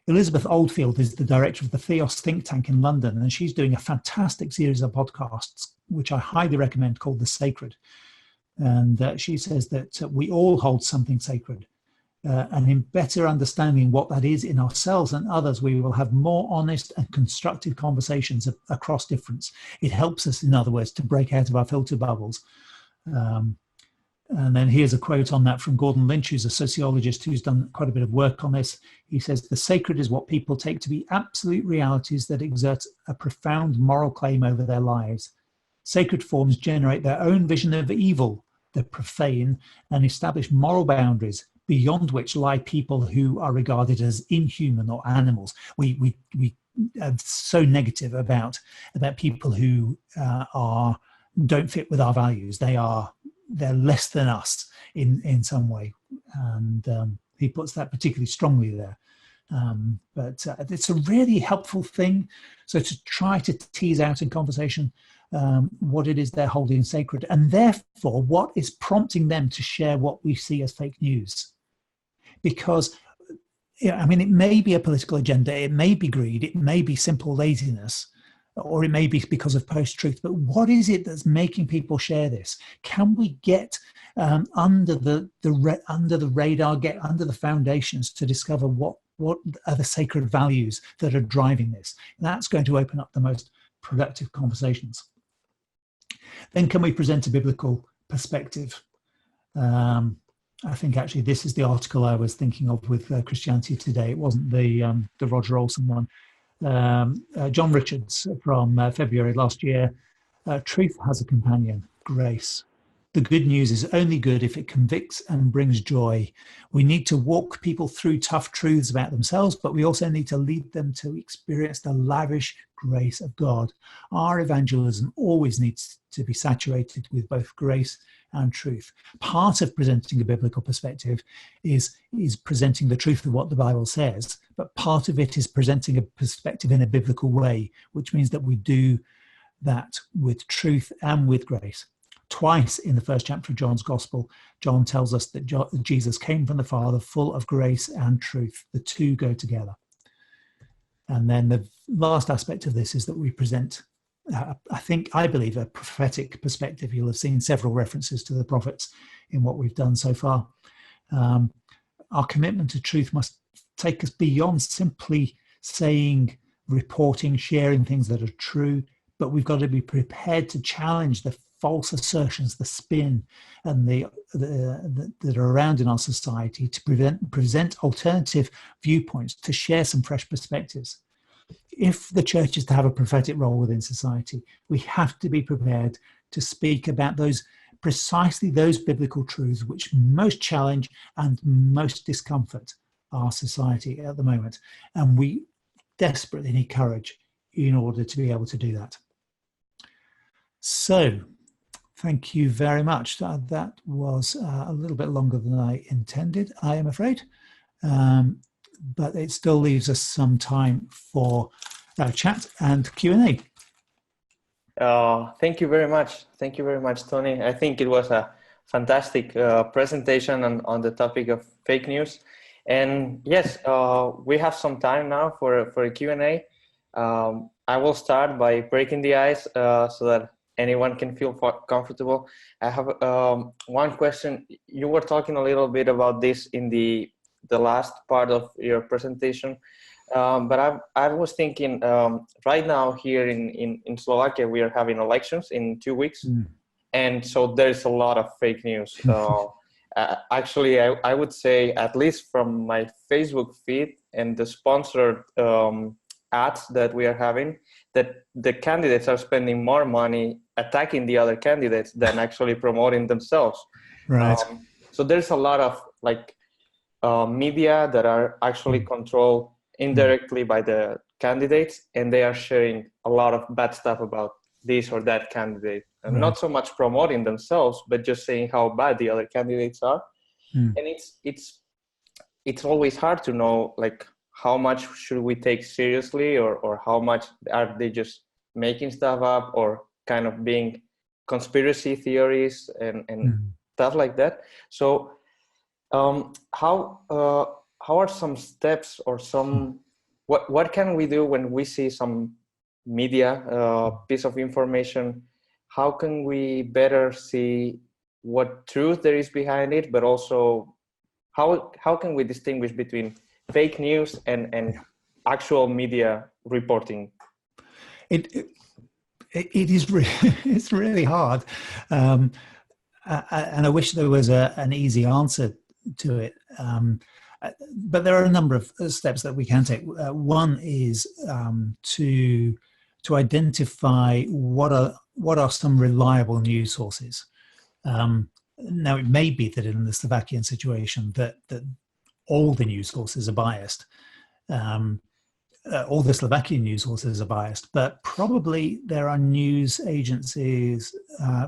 S2: Elizabeth Oldfield is the director of the Theos think tank in London, and she's doing a fantastic series of podcasts, which I highly recommend, called The Sacred. And she says that we all hold something sacred. And in better understanding what that is in ourselves and others, we will have more honest and constructive conversations across difference. It helps us, in other words, to break out of our filter bubbles. And then here's a quote on that from Gordon Lynch, who's a sociologist who's done quite a bit of work on this. He says, the sacred is what people take to be absolute realities that exert a profound moral claim over their lives. Sacred forms generate their own vision of evil, the profane, and establish moral boundaries beyond which lie people who are regarded as inhuman or animals. We are so negative about people who don't fit with our values. They're less than us in some way, and he puts that particularly strongly there. But it's a really helpful thing. So to try to tease out in conversation what it is they're holding sacred, and therefore what is prompting them to share what we see as fake news. Because, I mean, it may be a political agenda, it may be greed, it may be simple laziness, or it may be because of post-truth, but what is it that's making people share this? Can we get under the radar, get under the foundations to discover what are the sacred values that are driving this? That's going to open up the most productive conversations. Then can we present a biblical perspective? I think actually this is the article I was thinking of with Christianity Today. It wasn't the Roger Olson one. John Richards from February last year. Truth has a companion, grace. The good news is only good if it convicts and brings joy. We need to walk people through tough truths about themselves, but we also need to lead them to experience the lavish grace of God. Our evangelism always needs to be saturated with both grace and truth. Part of presenting a biblical perspective is presenting the truth of what the Bible says, but part of it is presenting a perspective in a biblical way, which means that we do that with truth and with grace. Twice in the first chapter of John's Gospel, John tells us that Jesus came from the Father full of grace and truth. The two go together. And then the last aspect of this is that we present, I believe, a prophetic perspective. You'll have seen several references to the prophets in what we've done so far. Our commitment to truth must take us beyond simply saying, reporting, sharing things that are true, but we've got to be prepared to challenge the false assertions, the spin, and that are around in our society, to present alternative viewpoints, to share some fresh perspectives. If the church is to have a prophetic role within society, we have to be prepared to speak about precisely those biblical truths which most challenge and most discomfort our society at the moment. And we desperately need courage in order to be able to do that. So, thank you very much. That was a little bit longer than I intended, I am afraid. But it still leaves us some time for chat and Q&A.
S1: Thank you very much. Thank you very much, Tony. I think it was a fantastic presentation on the topic of fake news. And yes, we have some time now for a Q&A. I will start by breaking the ice so that anyone can feel comfortable. I have one question. You were talking a little bit about this in the last part of your presentation, but I was thinking right now here in Slovakia, we are having elections in 2 weeks. And so there's a lot of fake news. Actually, I would say, at least from my Facebook feed and the sponsored ads that we are having, that the candidates are spending more money attacking the other candidates than actually promoting themselves.
S2: Right.
S1: So there's a lot of media that are actually controlled indirectly by the candidates, and they are sharing a lot of bad stuff about this or that candidate, and not so much promoting themselves, but just saying how bad the other candidates are. And it's always hard to know how much should we take seriously, or how much are they just making stuff up, or kind of being conspiracy theories and stuff like that. So how are some steps or what can we do when we see some media piece of information? How can we better see what truth there is behind it, but also how can we distinguish between fake news and actual media reporting?
S2: It is it's really hard, and I wish there was an easy answer to it. But there are a number of steps that we can take. One is to identify what are some reliable news sources. Now, it may be that in the Slovakian situation that all the news sources are biased. All the Slovakian news sources are biased, but probably there are news agencies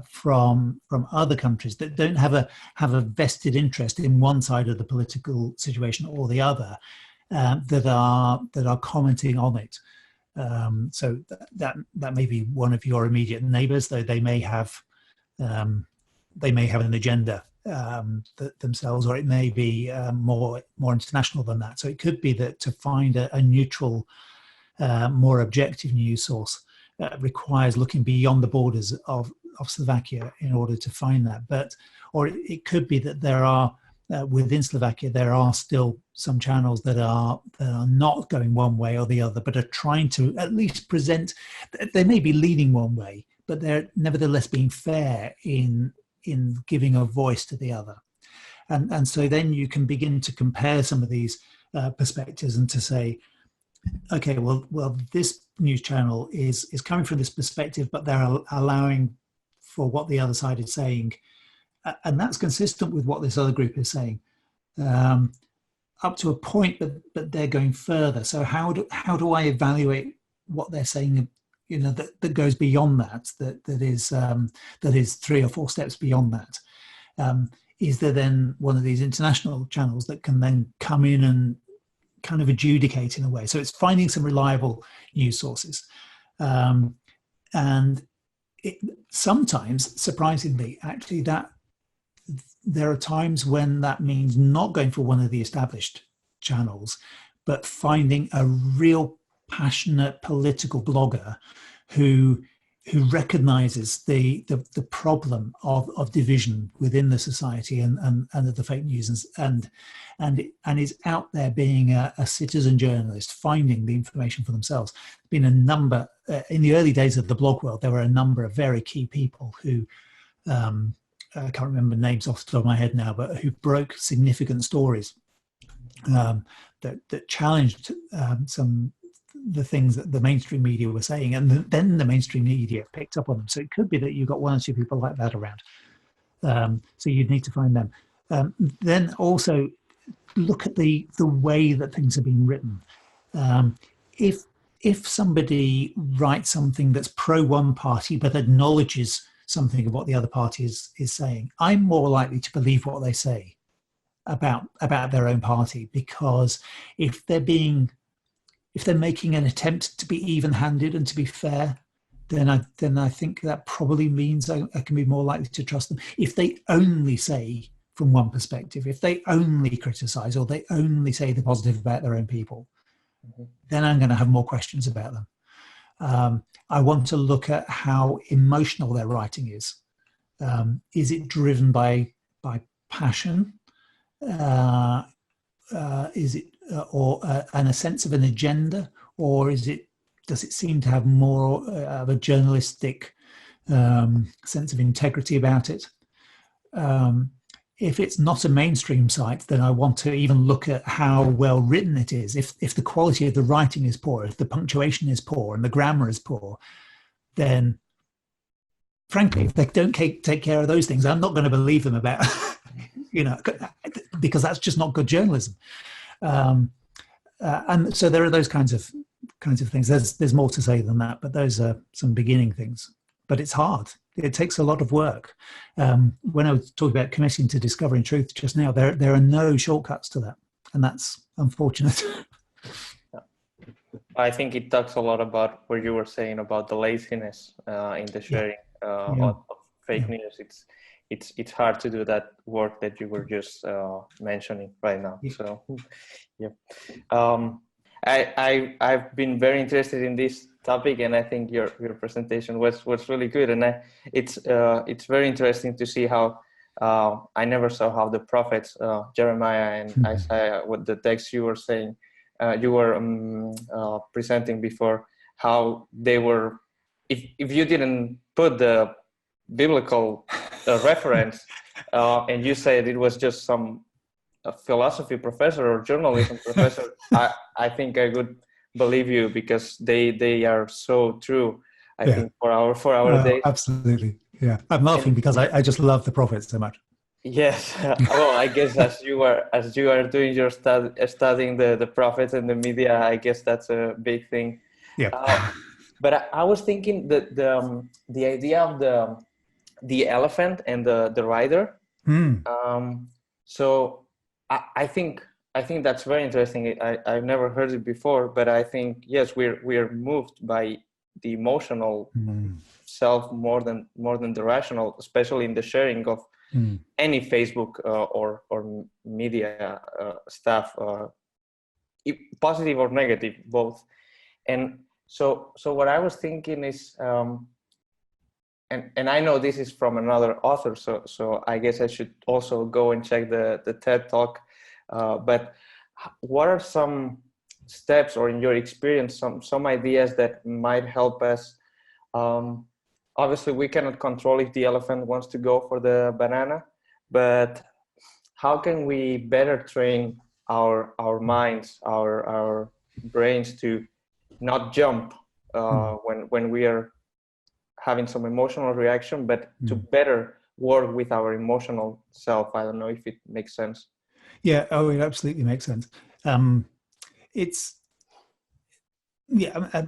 S2: from other countries that don't have a vested interest in one side of the political situation or the other, that are commenting on it. So that may be one of your immediate neighbours, though they may have an agenda themselves, or it may be more international than that. So it could be that to find a neutral, more objective news source requires looking beyond the borders of Slovakia in order to find that. Or it could be that there are, within Slovakia, there are still some channels that are not going one way or the other, but are trying to at least present. They may be leaning one way, but they're nevertheless being fair in giving a voice to the other. And so then you can begin to compare some of these perspectives and to say, okay, well, this news channel is coming from this perspective, but they're allowing for what the other side is saying, and that's consistent with what this other group is saying, up to a point, but they're going further. So how do I evaluate what they're saying? You know, that goes beyond that is 3 or 4 steps beyond that. Is there then one of these international channels that can then come in and kind of adjudicate in a way? So it's finding some reliable news sources. And sometimes, surprisingly, actually, that there are times when that means not going for one of the established channels, but finding a real passionate political blogger who recognizes the problem of division within the society and of the fake news and is out there being a citizen journalist, finding the information for themselves. There's been a number in the early days of the blog world. There were a number of very key people who I can't remember names off the top of my head now, but who broke significant stories that challenged the things that the mainstream media were saying, and then the mainstream media picked up on them. So it could be that you've got 1 or 2 people like that around. So you'd need to find them. Then also look at the way that things are being written. If somebody writes something that's pro one party but acknowledges something of what the other party is saying, I'm more likely to believe what they say about their own party, because if they're making an attempt to be even-handed and to be fair, then I think that probably means I can be more likely to trust them. If they only say from one perspective, if they only criticize or they only say the positive about their own people, then I'm going to have more questions about them. I want to look at how emotional their writing is. Is it driven by passion? Is it and a sense of an agenda, or does it seem to have more of a journalistic sense of integrity about it? If it's not a mainstream site, then I want to even look at how well written it is. If the quality of the writing is poor, if the punctuation is poor and the grammar is poor, then frankly, if they don't take care of those things, I'm not going to believe them about, because that's just not good journalism. And so there are those kinds of things. There's more to say than that, but those are some beginning things. But it's hard. It takes a lot of work. When I was talking about committing to discovering truth just now, there are no shortcuts to that, and that's unfortunate.
S1: I think it talks a lot about what you were saying about the laziness in the sharing of fake news. It's hard to do that work that you were just mentioning right now. So, I've been very interested in this topic, and I think your presentation was really good. And it's very interesting to see how I never saw how the prophets Jeremiah and Isaiah, what the text you were saying, you were presenting before, how they were. If you didn't put the biblical reference and you said it was just some philosophy professor or journalism professor, I think I would believe you, because they are so true. I think for our days.
S2: Absolutely, yeah. I'm laughing because I just love the prophets so much.
S1: Yes, well, I guess as you are doing your studying the prophets and the media, I guess that's a big thing.
S2: Yeah.
S1: But I was thinking that the idea of the elephant and the rider. So I think that's very interesting. I've never heard it before, but I think yes, we're moved by the emotional self more than the rational, especially in the sharing of any Facebook or media stuff, positive or negative, both. And So what I was thinking is, and I know this is from another author, so I guess I should also go and check the TED Talk. But what are some steps, or in your experience, some ideas that might help us? Obviously, we cannot control if the elephant wants to go for the banana, but how can we better train our minds, our brains to not jump when we are having some emotional reaction, but to better work with our emotional self? I don't know if it makes sense.
S2: Yeah, oh, it absolutely makes sense. It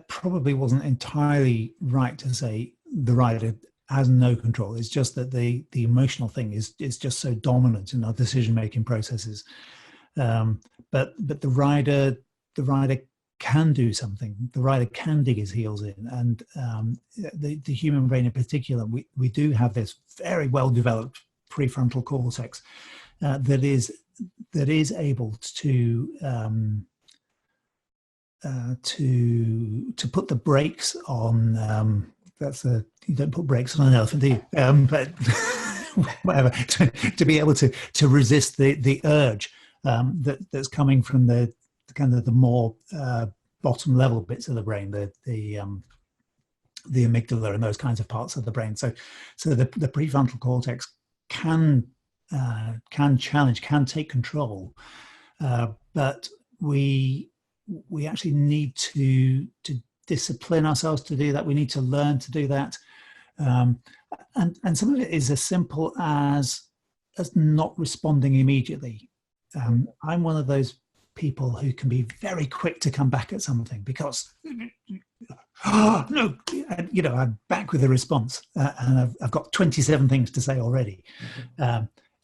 S2: probably wasn't entirely right to say the rider has no control. It's just that the emotional thing is just so dominant in our decision-making processes. But the rider can do something. The rider can dig his heels in, and the human brain in particular, we do have this very well developed prefrontal cortex that is able to put the brakes on. You don't put brakes on an elephant, do you? But whatever, to be able to resist the urge that's coming from the kind of the more bottom level bits of the brain, the amygdala and those kinds of parts of the brain. So the prefrontal cortex can challenge, can take control, but we actually need to discipline ourselves to do that. We need to learn to do that, and some of it is as simple as not responding immediately. I'm one of those people who can be very quick to come back at something because no, and, I'm back with a response, and I've got 27 things to say already.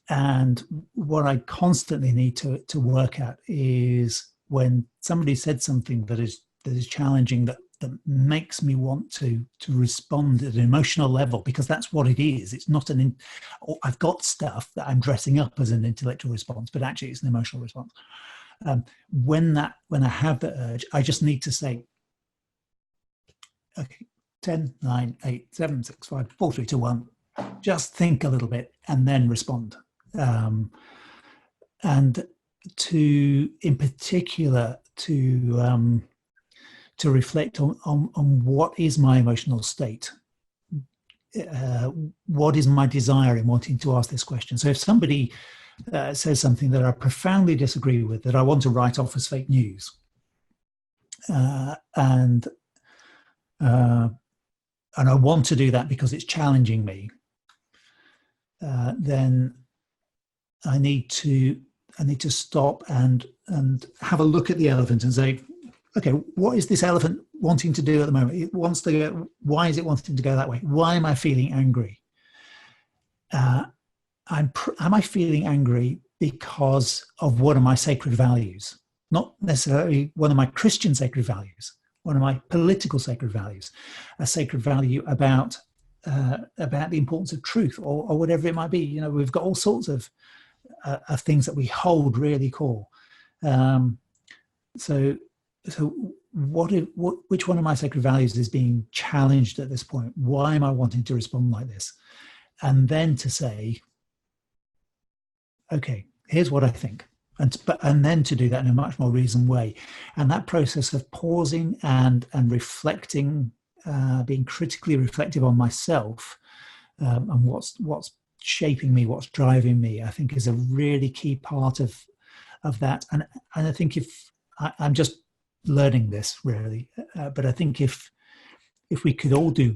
S2: And what I constantly need to work at is when somebody said something that is challenging, that makes me want to respond at an emotional level, because that's what it is. It's not I've got stuff that I'm dressing up as an intellectual response, but actually it's an emotional response. When I have the urge, I just need to say, okay, 10, 9, 8, 7, 6, 5, 4, 3, 2, 1. Just think a little bit and then respond. And in particular, to reflect on what is my emotional state. What is my desire in wanting to ask this question? So if somebody says something that I profoundly disagree with, that I want to write off as fake news, and I want to do that because it's challenging me, then I need to stop and have a look at the elephant and say, okay, what is this elephant wanting to do at the moment? It wants to go. Why is it wanting to go that way? Why am I feeling angry? Am I feeling angry because of one of my sacred values? Not necessarily one of my Christian sacred values, one of my political sacred values, a sacred value about the importance of truth, or whatever it might be. We've got all sorts of things that we hold really core. So which one of my sacred values is being challenged at this point? Why am I wanting to respond like this? And then to say, okay, here's what I think. And then to do that in a much more reasoned way. And that process of pausing and reflecting, being critically reflective on myself, and what's shaping me, what's driving me, I think is a really key part of that. And I think if I'm just learning this really, but I think if we could all do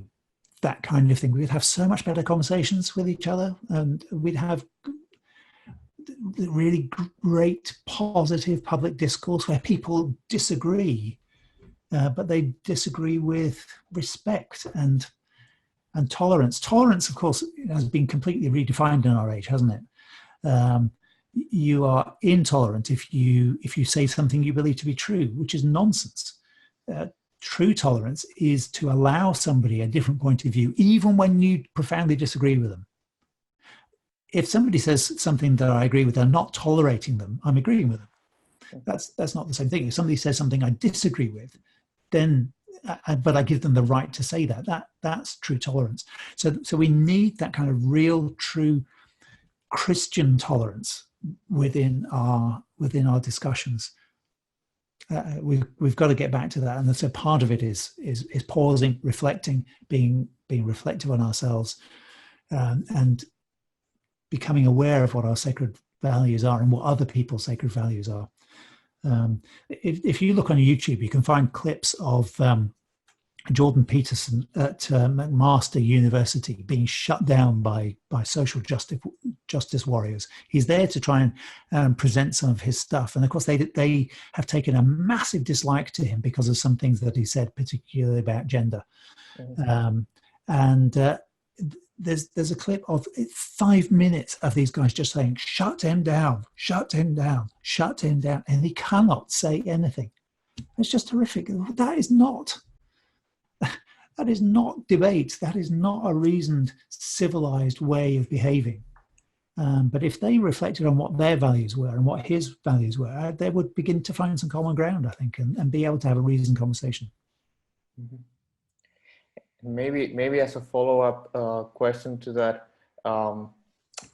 S2: that kind of thing, we'd have so much better conversations with each other, and we'd have really great positive public discourse where people disagree, but they disagree with respect and tolerance. Tolerance, of course, has been completely redefined in our age, hasn't it? You are intolerant if you say something you believe to be true, which is nonsense. True tolerance is to allow somebody a different point of view, even when you profoundly disagree with them. If somebody says something that I agree with, I'm not tolerating them, I'm agreeing with them. That's not the same thing. If somebody says something I disagree with, then but I give them the right to say that. That's true tolerance. So we need that kind of real, true Christian tolerance within our discussions. We've got to get back to that, and so part of it is pausing, reflecting, being reflective on ourselves, and becoming aware of what our sacred values are and what other people's sacred values are. If you look on YouTube, you can find clips of Jordan Peterson at McMaster University being shut down by social justice warriors. He's there to try and present some of his stuff, and of course they have taken a massive dislike to him because of some things that he said, particularly about gender. There's a clip of 5 minutes of these guys just saying, shut him down, shut him down, shut him down, and he cannot say anything. It's just horrific. That is not debate. That is not a reasoned, civilized way of behaving. But if they reflected on what their values were and what his values were, they would begin to find some common ground, I think, and be able to have a reasoned conversation.
S1: Mm-hmm. Maybe as a follow-up question to that,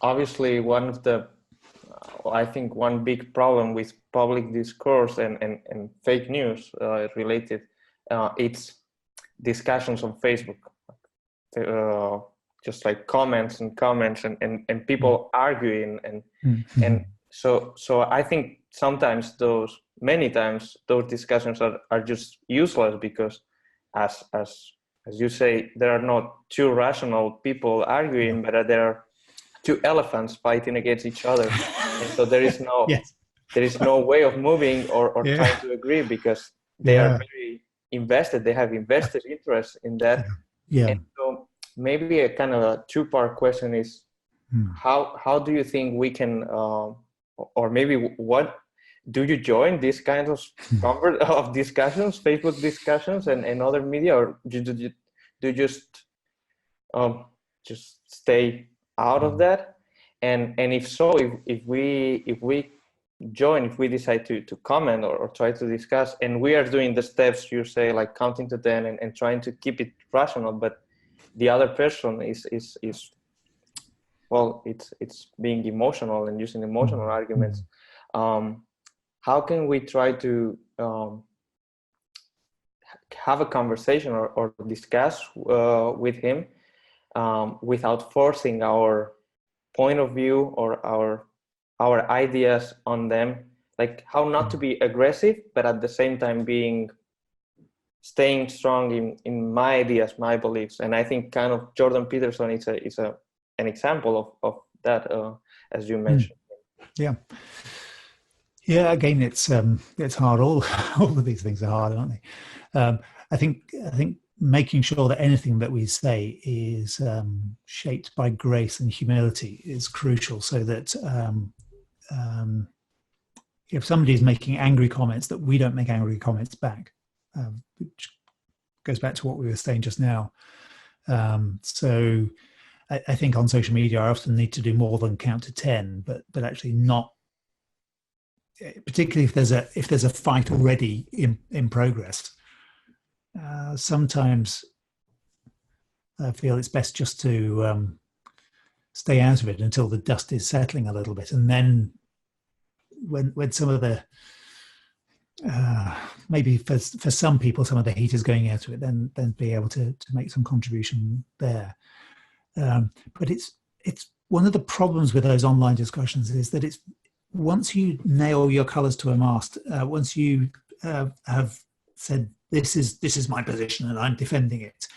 S1: obviously one of the, I think one big problem with public discourse and fake news related, it's discussions on Facebook, just like comments and people arguing and so I think many times those discussions are just useless, because as you say, there are not two rational people arguing, but there are two elephants fighting against each other. And so there is no there is no way of moving or trying to agree, because they are very invested. They have invested interest in that. And so maybe a kind of a two-part question is, how do you think we can, or maybe what, do you join these kinds of discussions, Facebook discussions and other media, or do you just stay out of that? And if so, if we join, if we decide to comment or try to discuss, and we are doing the steps you say, like counting to 10 and trying to keep it rational, but the other person is well, it's being emotional and using emotional arguments. How can we try to have a conversation or discuss with him without forcing our point of view or our ideas on them? Like how not to be aggressive, but at the same time staying strong in my ideas, my beliefs. And I think kind of Jordan Peterson is an example of that, as you mentioned.
S2: Yeah, again, it's hard. All of these things are hard, aren't they? I think making sure that anything that we say is shaped by grace and humility is crucial, so that if somebody is making angry comments, that we don't make angry comments back, which goes back to what we were saying just now. So I think on social media, I often need to do more than count to 10, but actually not. Particularly if there's a fight already in progress, sometimes I feel it's best just to stay out of it until the dust is settling a little bit, and then when some of the maybe for some people some of the heat is going out of it, then be able to make some contribution there. But it's one of the problems with those online discussions is that it's, once you nail your colours to a mast, once you have said this is my position and I'm defending it,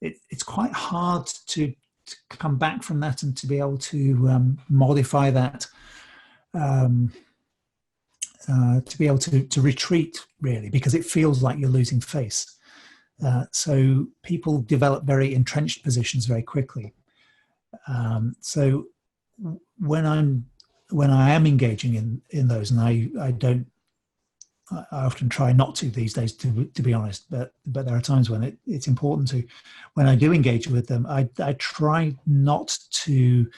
S2: it's quite hard to come back from that and to be able to modify that, to be able to retreat, really, because it feels like you're losing face. So people develop very entrenched positions very quickly. So when I am engaging in those, and I often try not to these days, to be honest, but there are times when it's important to, when I do engage with them, I try not to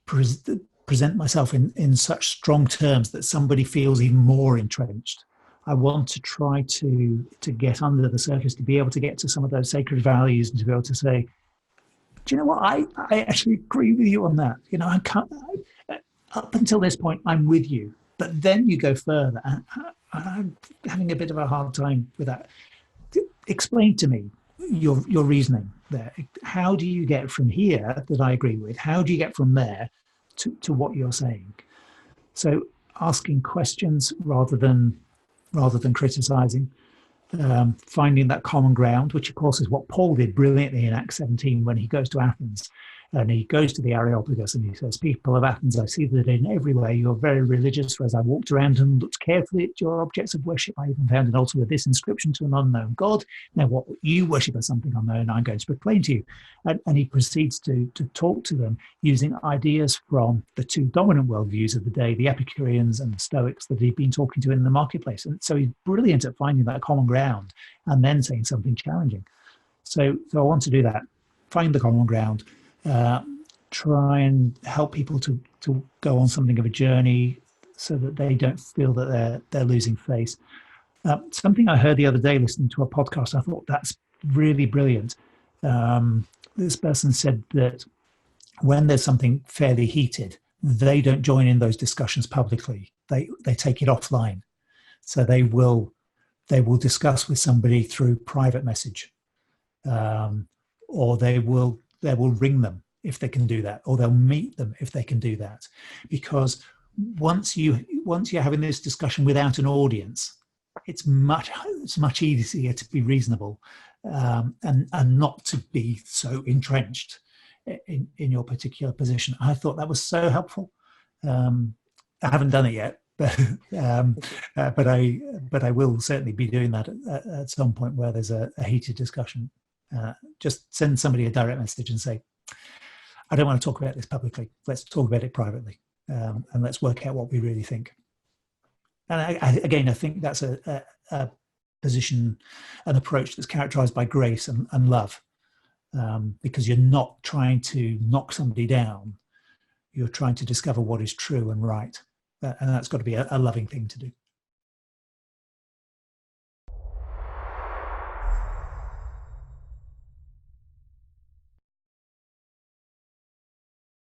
S2: present myself in such strong terms that somebody feels even more entrenched. I want to try to get under the surface, to be able to get to some of those sacred values, and to be able to say, do you know what? I actually agree with you on that. You know, up until this point, I'm with you. But then you go further, and I'm having a bit of a hard time with that. Explain to me your reasoning there. How do you get from here that I agree with? How do you get from there to what you're saying? So asking questions rather than criticizing, finding that common ground, which of course is what Paul did brilliantly in Acts 17 when he goes to Athens. And he goes to the Areopagus and he says, people of Athens, I see that in every way you're very religious, for as I walked around and looked carefully at your objects of worship, I even found an altar with this inscription to an unknown God. Now what you worship as something unknown, I'm going to proclaim to you. And he proceeds to talk to them using ideas from the two dominant worldviews of the day, the Epicureans and the Stoics that he'd been talking to in the marketplace. And so he's brilliant at finding that common ground and then saying something challenging. So I want to do that, find the common ground, try and help people to go on something of a journey so that they don't feel that they're losing face. Something I heard the other day listening to a podcast, I thought that's really brilliant. This person said that when there's something fairly heated, they don't join in those discussions publicly. They take it offline. So they will discuss with somebody through private message, or they will ring them if they can do that, or they'll meet them if they can do that. Because once you're having this discussion without an audience, it's much easier to be reasonable, and not to be so entrenched in your particular position. I thought that was so helpful. I haven't done it yet, but I will certainly be doing that at some point where there's a heated discussion. Just send somebody a direct message and say, I don't want to talk about this publicly. Let's talk about it privately, and let's work out what we really think. And I think that's a position, an approach that's characterized by grace and love, because you're not trying to knock somebody down. You're trying to discover what is true and right. And that's got to be a loving thing to do.